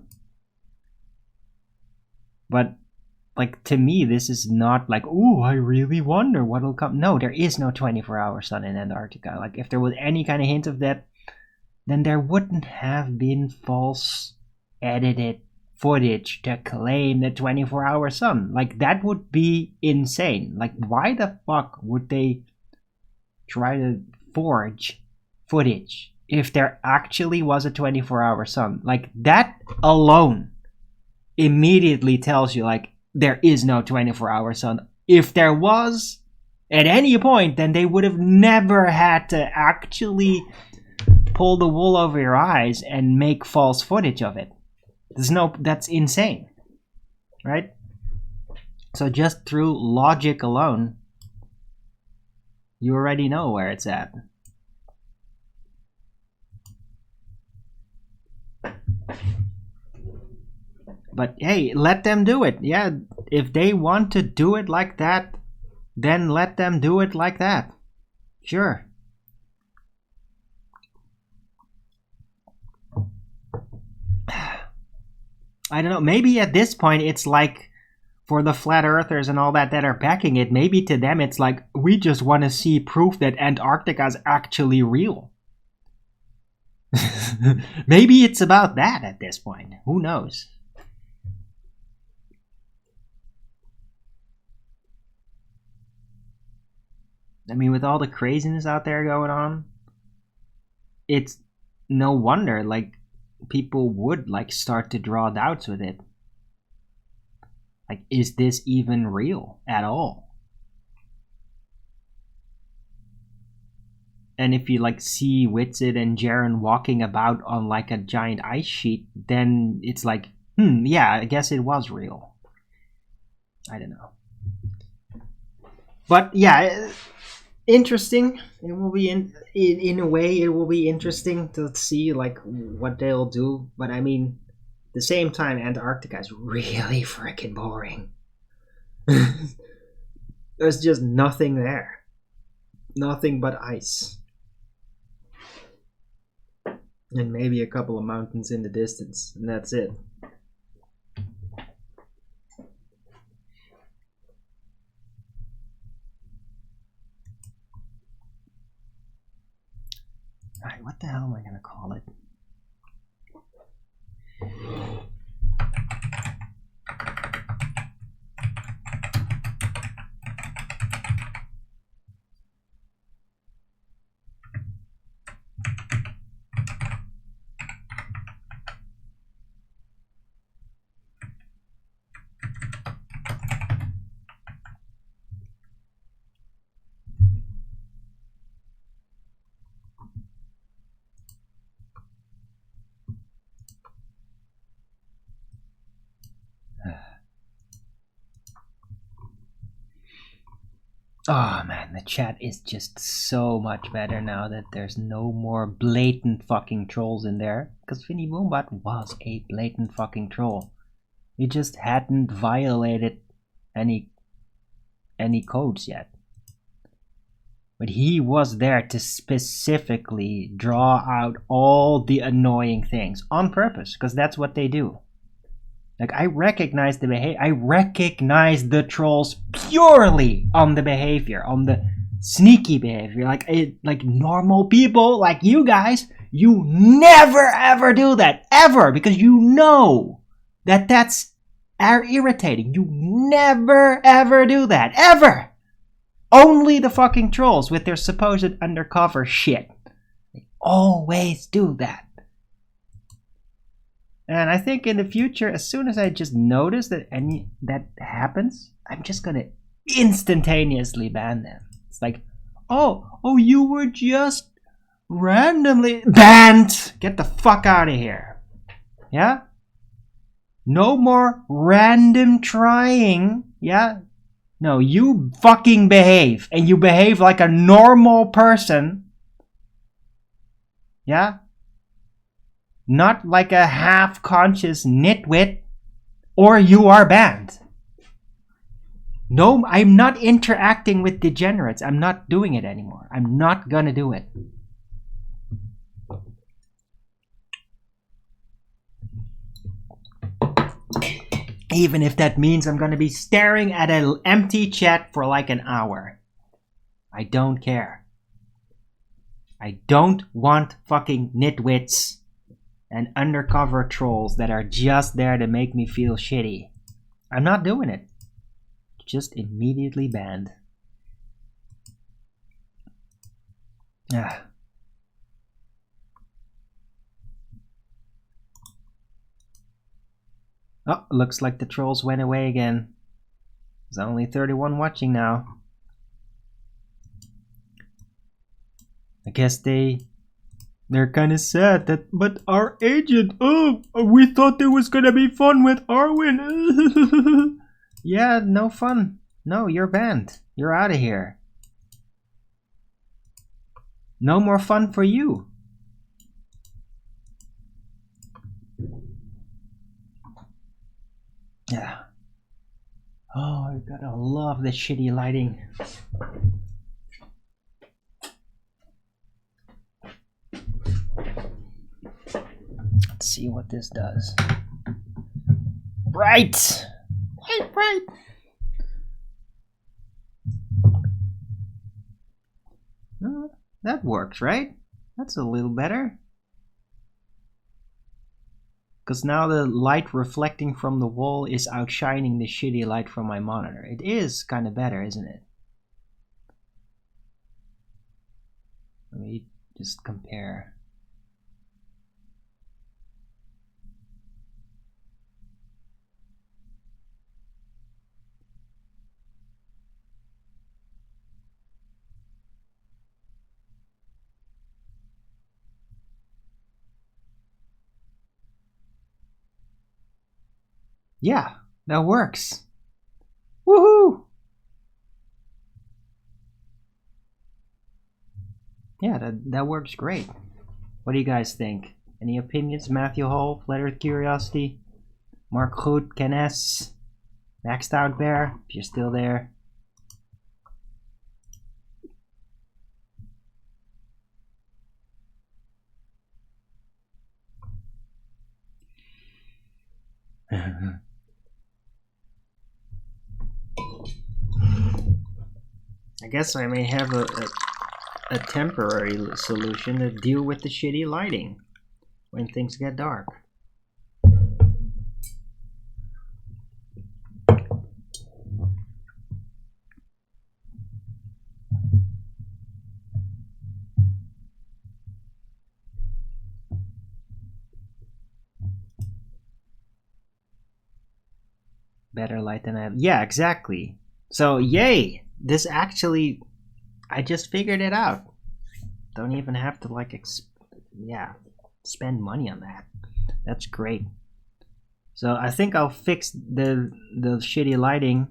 Speaker 1: But like, to me, this is not like, oh, I really wonder what'll come. No, there is no 24-hour sun in Antarctica. Like, if there was any kind of hint of that, then there wouldn't have been false edited footage to claim the 24-hour sun. Like, that would be insane. Like, why the fuck would they try to forge footage if there actually was a 24-hour sun? Like, that alone immediately tells you, like, there is no 24-hour sun. If there was, at any point, then they would have never had to actually pull the wool over your eyes and make false footage of it. That's insane, right? So just through logic alone, you already know where it's at. But hey, let them do it. Yeah, if they want to do it like that, then let them do it like that. Sure. I don't know. Maybe at this point it's like for the flat earthers and all that are backing it, maybe to them it's like, we just want to see proof that Antarctica is actually real. Maybe it's about that at this point. Who knows? I mean, with all the craziness out there going on, it's no wonder like people would like start to draw doubts with it. Like, is this even real at all? And if you like see Whitsitt and Jaren walking about on like a giant ice sheet, then it's like, yeah, I guess it was real. I don't know. But yeah, interesting. It will be in a way it will be interesting to see like what they'll do. But I mean, at the same time, Antarctica is really freaking boring. There's just nothing there. Nothing but ice. And maybe a couple of mountains in the distance, and that's it. Alright, what the hell am I gonna call it? Oh man, the chat is just so much better now that there's no more blatant fucking trolls in there. Because Vinny Boombot was a blatant fucking troll. He just hadn't violated any codes yet. But he was there to specifically draw out all the annoying things on purpose, because that's what they do. Like, I recognize the behavior. I recognize the trolls purely on the behavior, on the sneaky behavior. Like normal people, like you guys, you never ever do that ever, because you know that that's irritating. You never ever do that ever. Only the fucking trolls with their supposed undercover shit. They always do that. And I think in the future, as soon as I just notice that that happens, I'm just gonna instantaneously ban them. It's like, oh, you were just randomly banned. Get the fuck out of here. Yeah? No more random trying. Yeah? No, you fucking behave. And you behave like a normal person. Yeah? Not like a half-conscious nitwit, or you are banned. No, I'm not interacting with degenerates. I'm not doing it anymore. I'm not gonna do it. Even if that means I'm gonna be staring at an empty chat for like an hour. I don't care. I don't want fucking nitwits and undercover trolls that are just there to make me feel shitty. I'm not doing it. Just immediately banned. Ah. Oh, looks like the trolls went away again. There's only 31 watching now. I guess they're kind of sad that, but our agent, oh, we thought it was gonna be fun with Arwen. Yeah, no fun. No, you're banned. You're out of here. No more fun for you. Yeah. Oh, I gotta love the shitty lighting. Let's see what this does. Bright! Bright! That works, right? That's a little better. Because now the light reflecting from the wall is outshining the shitty light from my monitor. It is kind of better, isn't it? Let me just compare. Yeah, that works. Woohoo! Yeah, that works great. What do you guys think? Any opinions? Matthew Hall, Flattered Curiosity, Mark Goed, Ken S, Maxed Out Bear, if you're still there. I guess I may have a temporary solution to deal with the shitty lighting when things get dark. Better light than I have. Yeah, exactly. So, yay! This actually, I just figured it out. Don't even have to like, spend money on that. That's great. So I think I'll fix the shitty lighting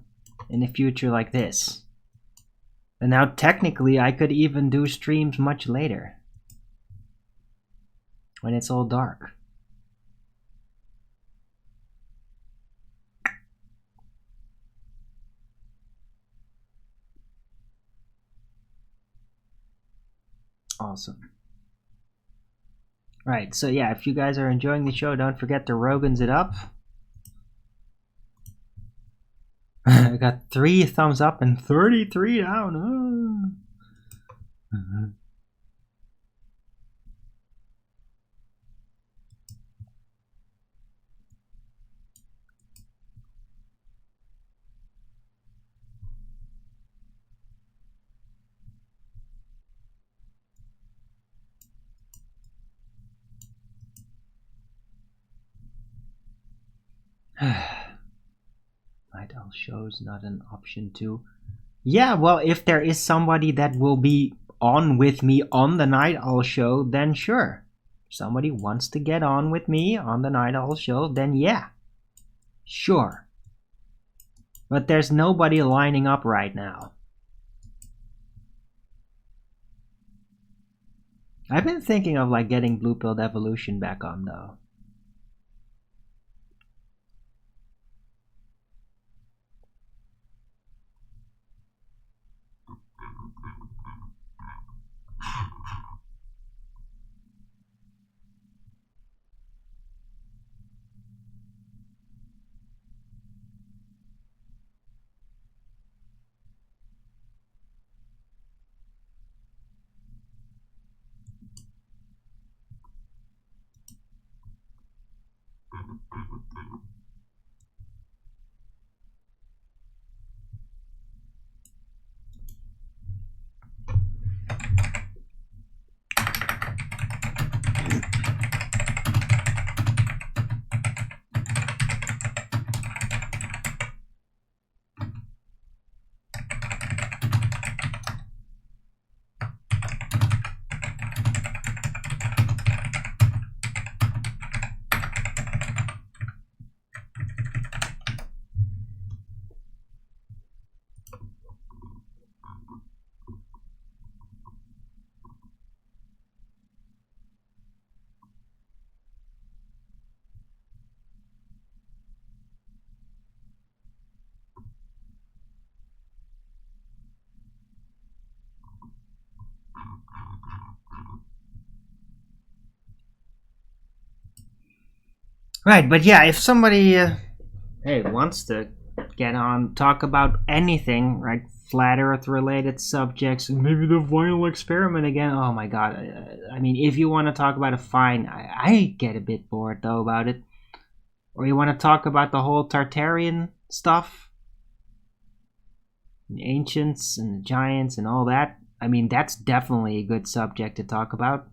Speaker 1: in the future like this. And now technically I could even do streams much later. When it's all dark. Awesome. Right, so yeah, if you guys are enjoying the show, don't forget to Rogan's it up. I got 3 thumbs up and 33 down. Night owl shows not an option too. Yeah, well, if there is somebody that will be on with me on the night owl show, then sure. If somebody wants to get on with me on the night owl show, then yeah, sure. But there's nobody lining up right now. I've been thinking of like getting Blue Pilled Evolution back on though. Right, but yeah, if somebody wants to get on, talk about anything, right? Flat Earth related subjects, maybe the vinyl experiment again. Oh my god. I mean, if you want to talk about it, fine. I get a bit bored though about it. Or you want to talk about the whole Tartarian stuff? The ancients and the giants and all that. I mean, that's definitely a good subject to talk about.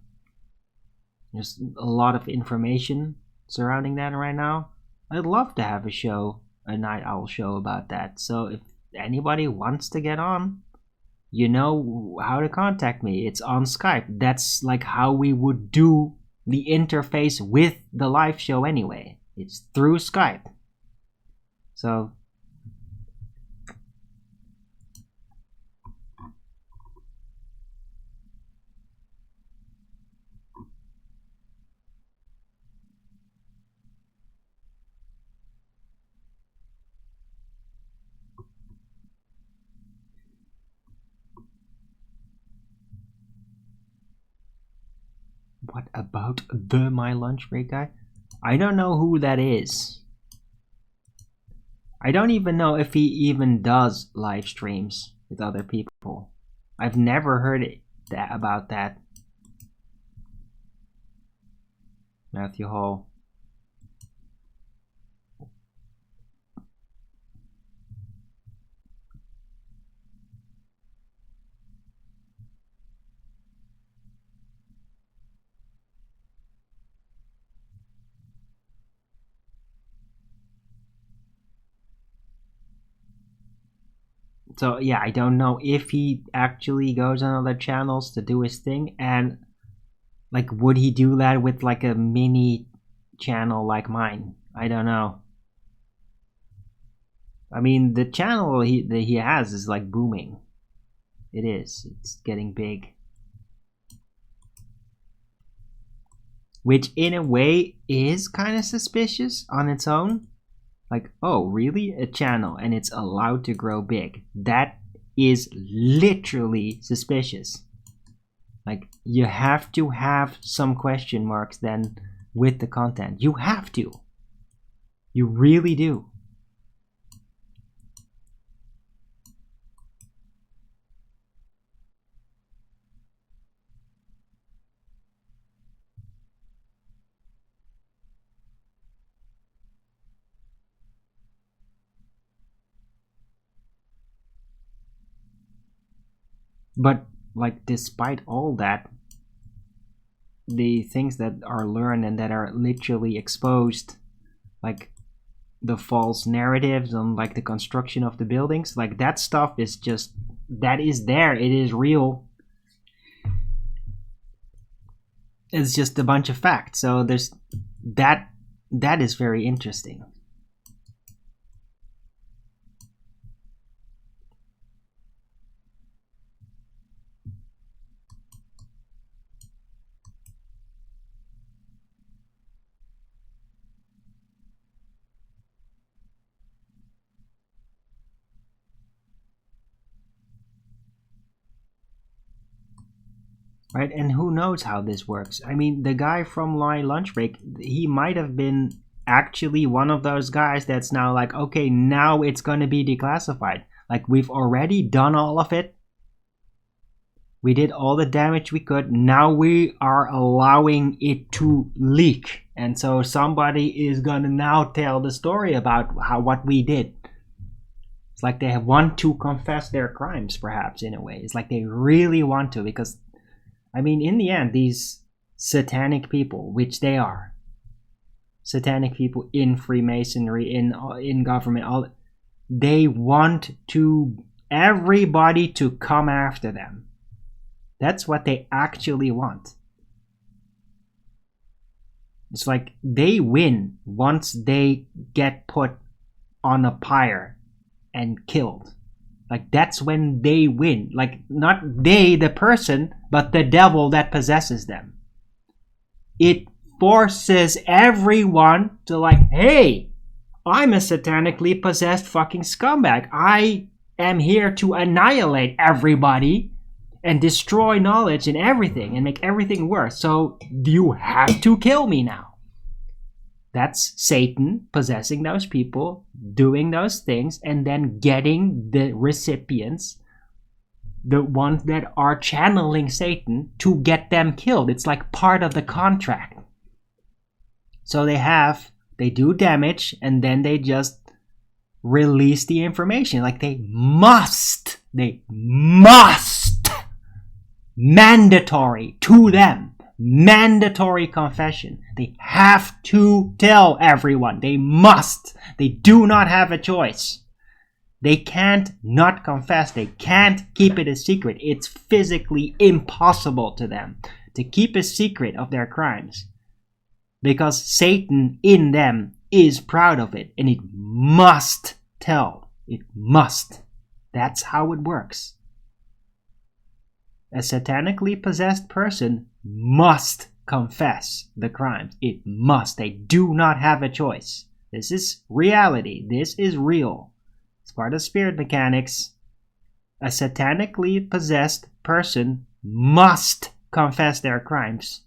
Speaker 1: There's a lot of information surrounding that right now. I'd love to have a night owl show about that. So if anybody wants to get on, you know how to contact me. It's on Skype. That's like how we would do the interface with the live show anyway. It's through Skype. So what about the My Lunch Break guy? I don't know who that is. I don't even know if he even does live streams with other people. I've never heard about that. Matthew Hall. So yeah, I don't know if he actually goes on other channels to do his thing, and like, would he do that with like a mini channel like mine? I don't know. I mean, the channel that he has is like booming. It is. It's getting big. Which in a way is kind of suspicious on its own. Like, oh, really? A channel and it's allowed to grow big. That is literally suspicious. Like, you have to have some question marks then with the content. You have to. You really do. But like, despite all that, the things that are learned and that are literally exposed, like the false narratives on like the construction of the buildings, like that stuff is just, that is there. It is real. It's just a bunch of facts. So there's that is very interesting. Right, and who knows how this works. I mean, the guy from My Lunch Break, he might have been actually one of those guys that's now like, okay, now it's going to be declassified. Like, we've already done all of it. We did all the damage we could. Now we are allowing it to leak. And so somebody is going to now tell the story about what we did. It's like they want to confess their crimes, perhaps, in a way. It's like they really want to, because I mean, in the end, these satanic people, which they are, satanic people in Freemasonry, in government, they want everybody to come after them. That's what they actually want. It's like they win once they get put on a pyre and killed. Like, that's when they win. Like, not they, the person, but the devil that possesses them. It forces everyone to like, hey, I'm a satanically possessed fucking scumbag. I am here to annihilate everybody and destroy knowledge and everything and make everything worse. So you have to kill me now. That's Satan possessing those people, doing those things, and then getting the recipients, the ones that are channeling Satan, to get them killed. It's like part of the contract. So they do damage, and then they just release the information. Like they must, mandatory to them. Mandatory confession. They have to tell everyone. They must. They do not have a choice. They can't not confess. They can't keep it a secret. It's physically impossible to them to keep a secret of their crimes, because Satan in them is proud of it, and it must tell. It must. That's how it works. A satanically possessed person must confess the crimes. It must. They do not have a choice. This is reality. This is real. It's part of spirit mechanics. A satanically possessed person must confess their crimes.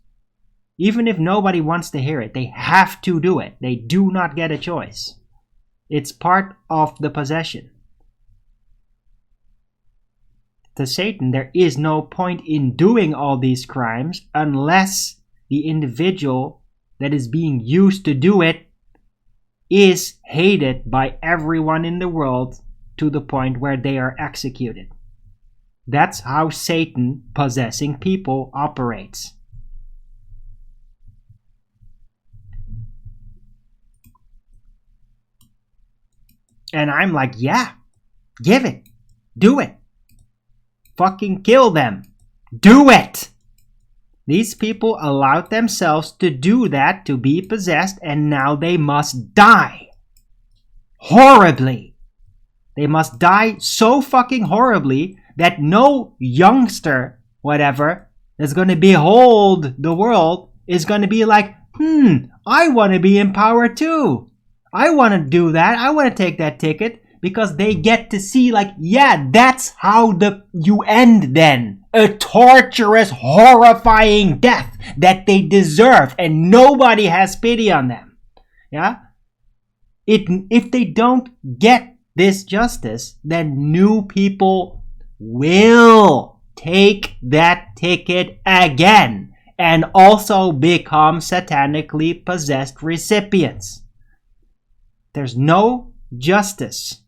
Speaker 1: Even if nobody wants to hear it, they have to do it. They do not get a choice. It's part of the possession. To Satan, there is no point in doing all these crimes unless the individual that is being used to do it is hated by everyone in the world to the point where they are executed. That's how Satan possessing people operates. And I'm like, yeah, give it. Do it. Fucking kill them. Do it. These people allowed themselves to do that, to be possessed, and now they must die. Horribly. They must die so fucking horribly that no youngster, whatever, that's going to behold the world is going to be like, I want to be in power too. I want to do that. I want to take that ticket. Because they get to see, like, yeah, that's how you end then. A torturous, horrifying death that they deserve, and nobody has pity on them. Yeah? If they don't get this justice, then new people will take that ticket again and also become satanically possessed recipients. There's no justice.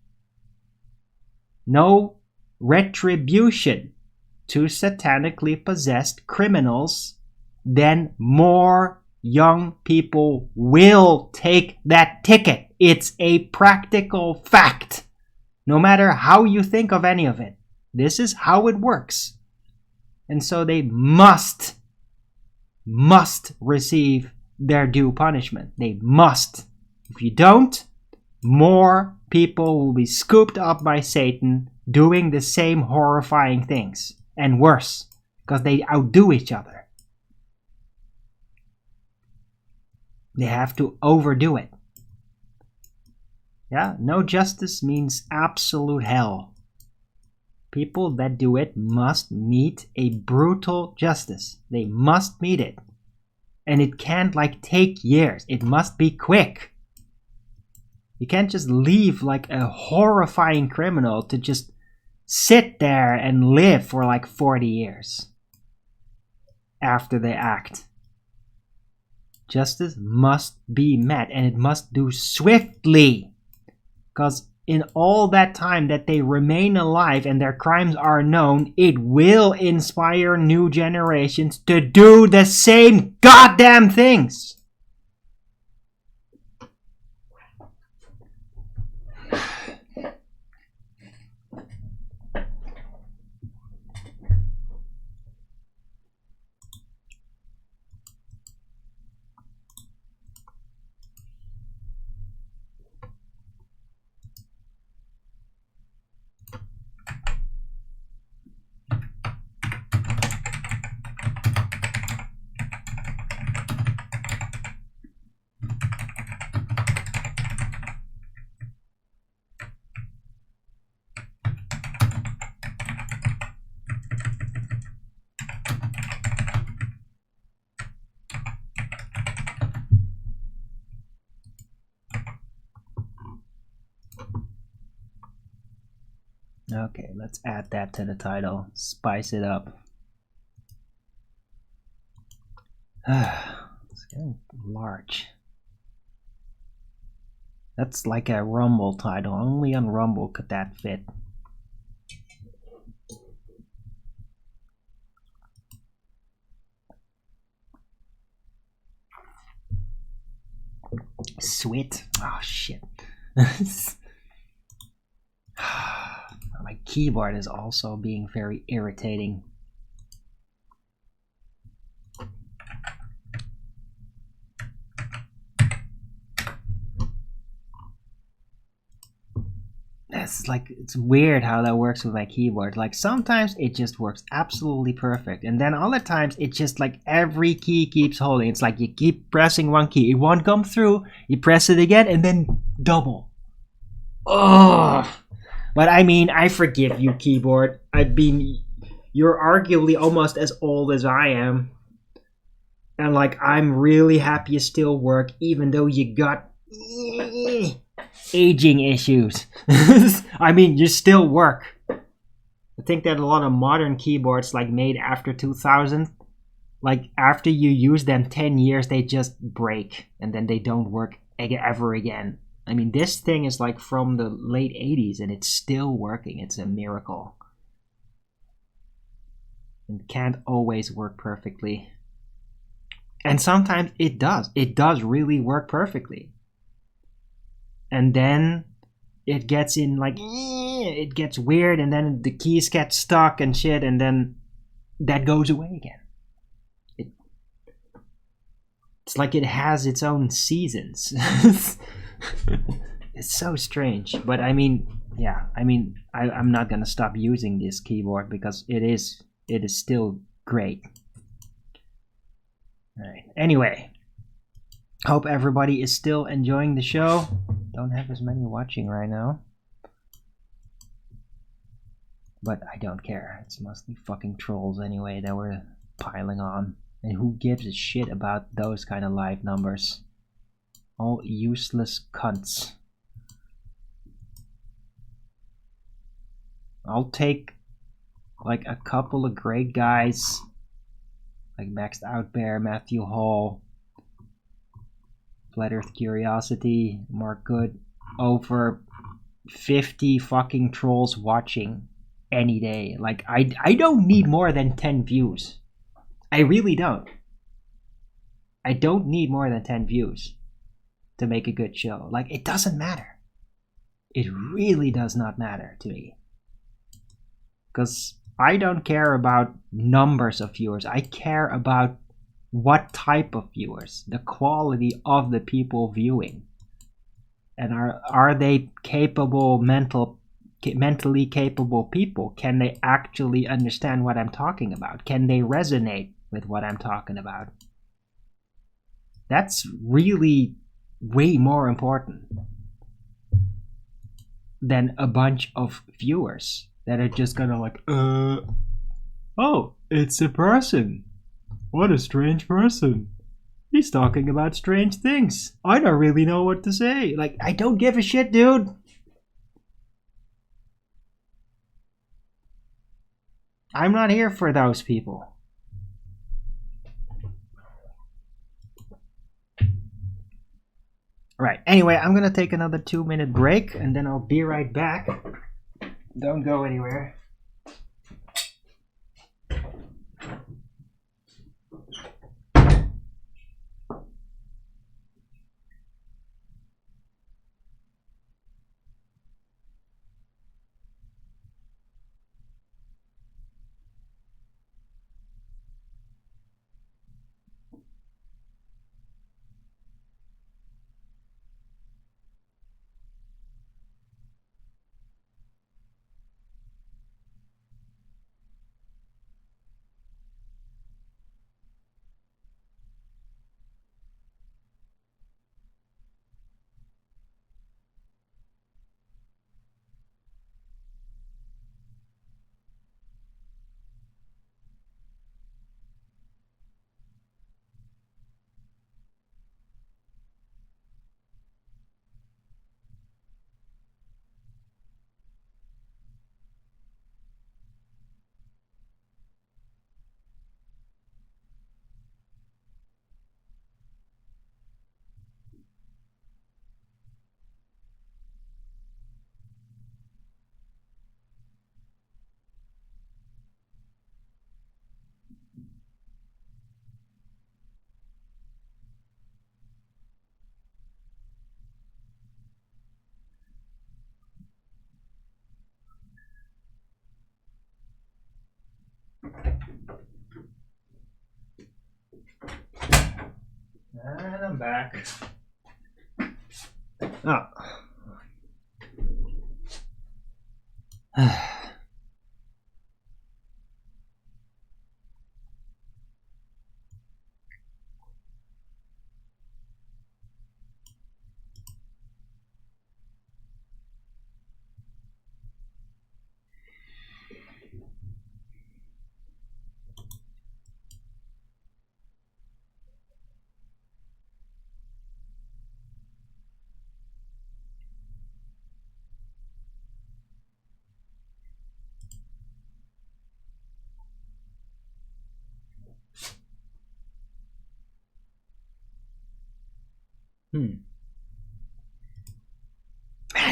Speaker 1: No retribution to satanically possessed criminals, then more young people will take that ticket. It's a practical fact. No matter how you think of any of it, this is how it works. And so they must receive their due punishment. They must. If you don't, more people will be scooped up by Satan doing the same horrifying things, and worse, because they outdo each other. They have to overdo it. Yeah, no justice means absolute hell. People that do it must meet a brutal justice. They must meet it. And it can't take years. It must be quick. You can't just leave a horrifying criminal to just sit there and live for 40 years after they act. Justice must be met, and it must do swiftly. Because in all that time that they remain alive and their crimes are known, it will inspire new generations to do the same goddamn things. Okay, let's add that to the title. Spice it up. It's getting large. That's like a Rumble title. Only on Rumble could that fit. Sweat. Oh shit. My keyboard is also being very irritating. That's like, it's weird how that works with my keyboard. Like sometimes it just works absolutely perfect, and then other times it just like every key keeps holding. It's like you keep pressing one key, it won't come through, you press it again, and then double. Ugh. But I mean, I forgive you, keyboard. You're arguably almost as old as I am, and like I'm really happy you still work, even though you got aging issues. I mean, you still work. I think that a lot of modern keyboards, like made after 2000, like after you use them 10 years, they just break and then they don't work ever again. I mean, this thing is like from the late 80s and it's still working. It's a miracle. It can't always work perfectly. And sometimes it does. It does really work perfectly. And then it gets in like, it gets weird, and then the keys get stuck and shit, and then that goes away again. It's like it has its own seasons. It's so strange. But I mean, yeah, I mean, I'm not gonna stop using this keyboard because it is still great. Alright, anyway, hope everybody is still enjoying the show. Don't have as many watching right now, but I don't care. It's mostly fucking trolls anyway that were piling on, and who gives a shit about those kind of live numbers? All useless cunts. I'll take like a couple of great guys like Maxed Out Bear, Matthew Hall, Flat Earth Curiosity, Mark Good, over 50 fucking trolls watching any day. Like, I don't need more than 10 views. I really don't. I don't need more than 10 views to make a good show. Like, it doesn't matter. It really does not matter to me. Because I don't care about numbers of viewers. I care about what type of viewers, the quality of the people viewing, and are they capable, mentally capable people? Can they actually understand what I'm talking about? Can they resonate with what I'm talking about? That's really way more important than a bunch of viewers that are just gonna like, oh, it's a person. What a strange person. He's talking about strange things. I don't really know what to say. Like, I don't give a shit, dude. I'm not here for those people. Right. Anyway, I'm gonna take another 2-minute break and then I'll be right back. Don't go anywhere. back. Oh. Man,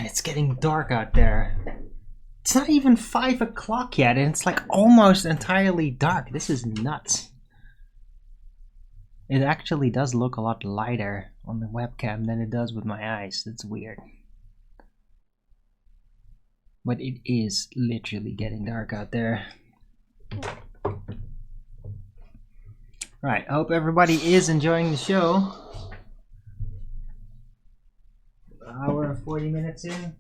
Speaker 1: it's getting dark out there. It's not even 5 o'clock yet, and it's like almost entirely dark. This is nuts. It actually does look a lot lighter on the webcam than it does with my eyes. That's weird. But it is literally getting dark out there. Right, I hope everybody is enjoying the show. Hour and 40 minutes in.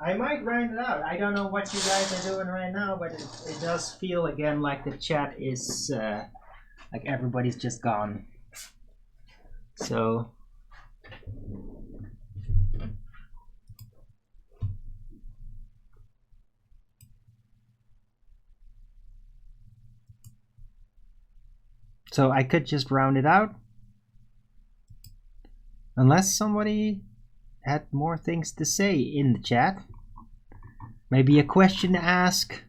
Speaker 1: I might round it out. I don't know what you guys are doing right now, but it does feel again like the chat is like everybody's just gone. So I could just round it out. Unless somebody had more things to say in the chat. Maybe a question to ask.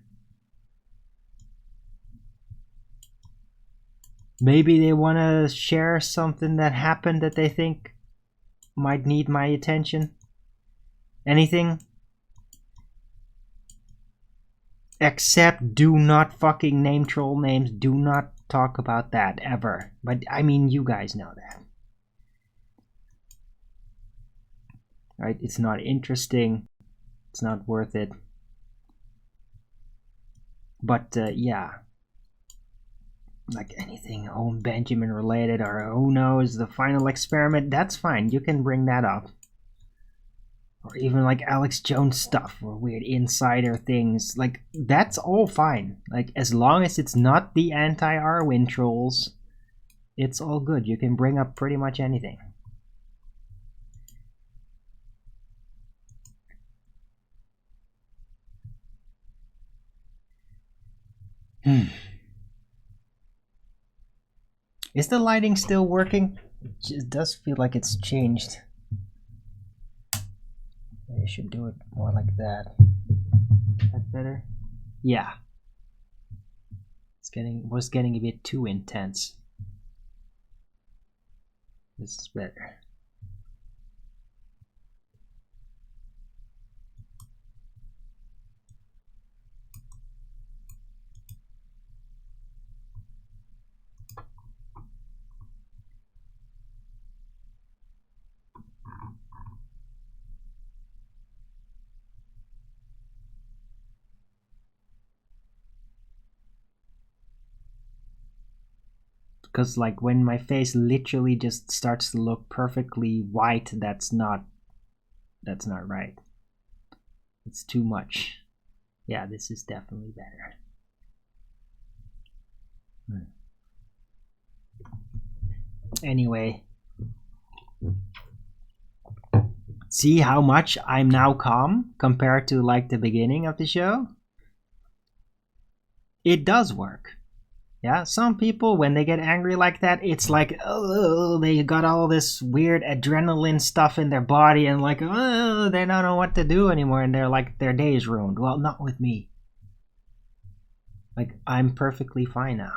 Speaker 1: Maybe they want to share something that happened that they think might need my attention. Anything? Except do not fucking name troll names. Do not talk about that ever. But I mean, you guys know that. Right? It's not interesting. It's not worth it. But yeah. Like anything Home Benjamin related, or who knows, the final experiment, that's fine. You can bring that up. Or even like Alex Jones stuff, or weird insider things. Like, that's all fine. Like, as long as it's not the anti-Arwin trolls, it's all good. You can bring up pretty much anything. Is the lighting still working? It does feel like it's changed. I should do it more like that. That better? Yeah. Was getting a bit too intense. This is better. Because like when my face literally just starts to look perfectly white, that's not right. It's too much. Yeah, this is definitely better. Anyway, see how much I'm now calm compared to like the beginning of the show? It does work. Yeah, some people, when they get angry like that, it's like, oh, they got all this weird adrenaline stuff in their body, and like, oh, they don't know what to do anymore, and they're like, their day is ruined. Well, not with me. Like, I'm perfectly fine now.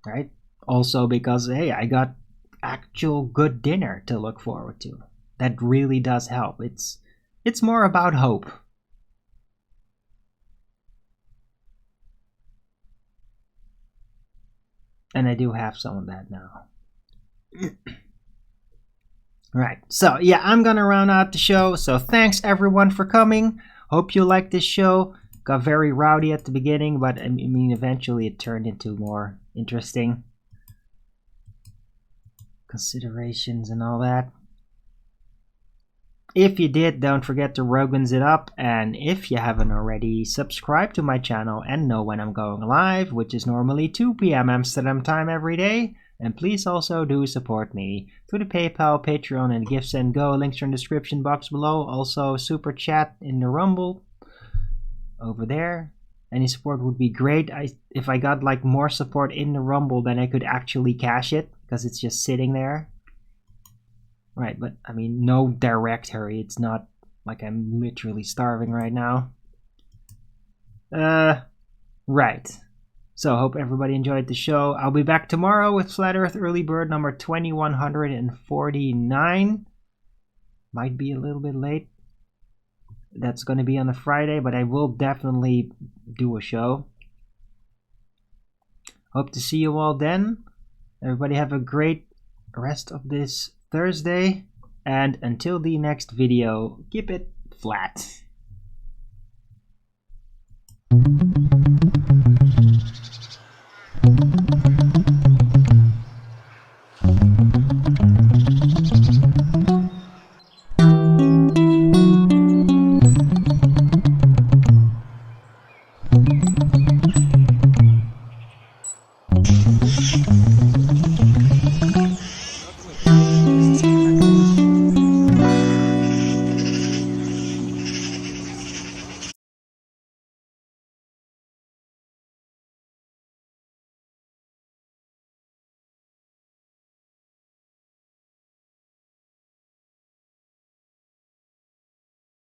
Speaker 1: Right? Also because, hey, I got actual good dinner to look forward to. That really does help. It's more about hope. And I do have some of that now. Right. So, yeah, I'm going to round out the show. So, thanks everyone for coming. Hope you like this show. Got very rowdy at the beginning, but I mean, eventually it turned into more interesting considerations and all that. If you did, don't forget to Rogan's it up, and if you haven't already, subscribe to my channel and know when I'm going live, which is normally 2 p.m. Amsterdam time every day. And please also do support me through the PayPal, Patreon, and Gifts and Go. Links are in the description box below. Also, super chat in the Rumble over there. Any support would be great. If I got like more support in the Rumble, then I could actually cash it, because it's just sitting there. Right, but I mean, no direct hurry. It's not like I'm literally starving right now. Right. So, hope everybody enjoyed the show. I'll be back tomorrow with Flat Earth Early Bird number 2149. Might be a little bit late. That's going to be on a Friday, but I will definitely do a show. Hope to see you all then. Everybody have a great rest of this Thursday, and until the next video, keep it flat.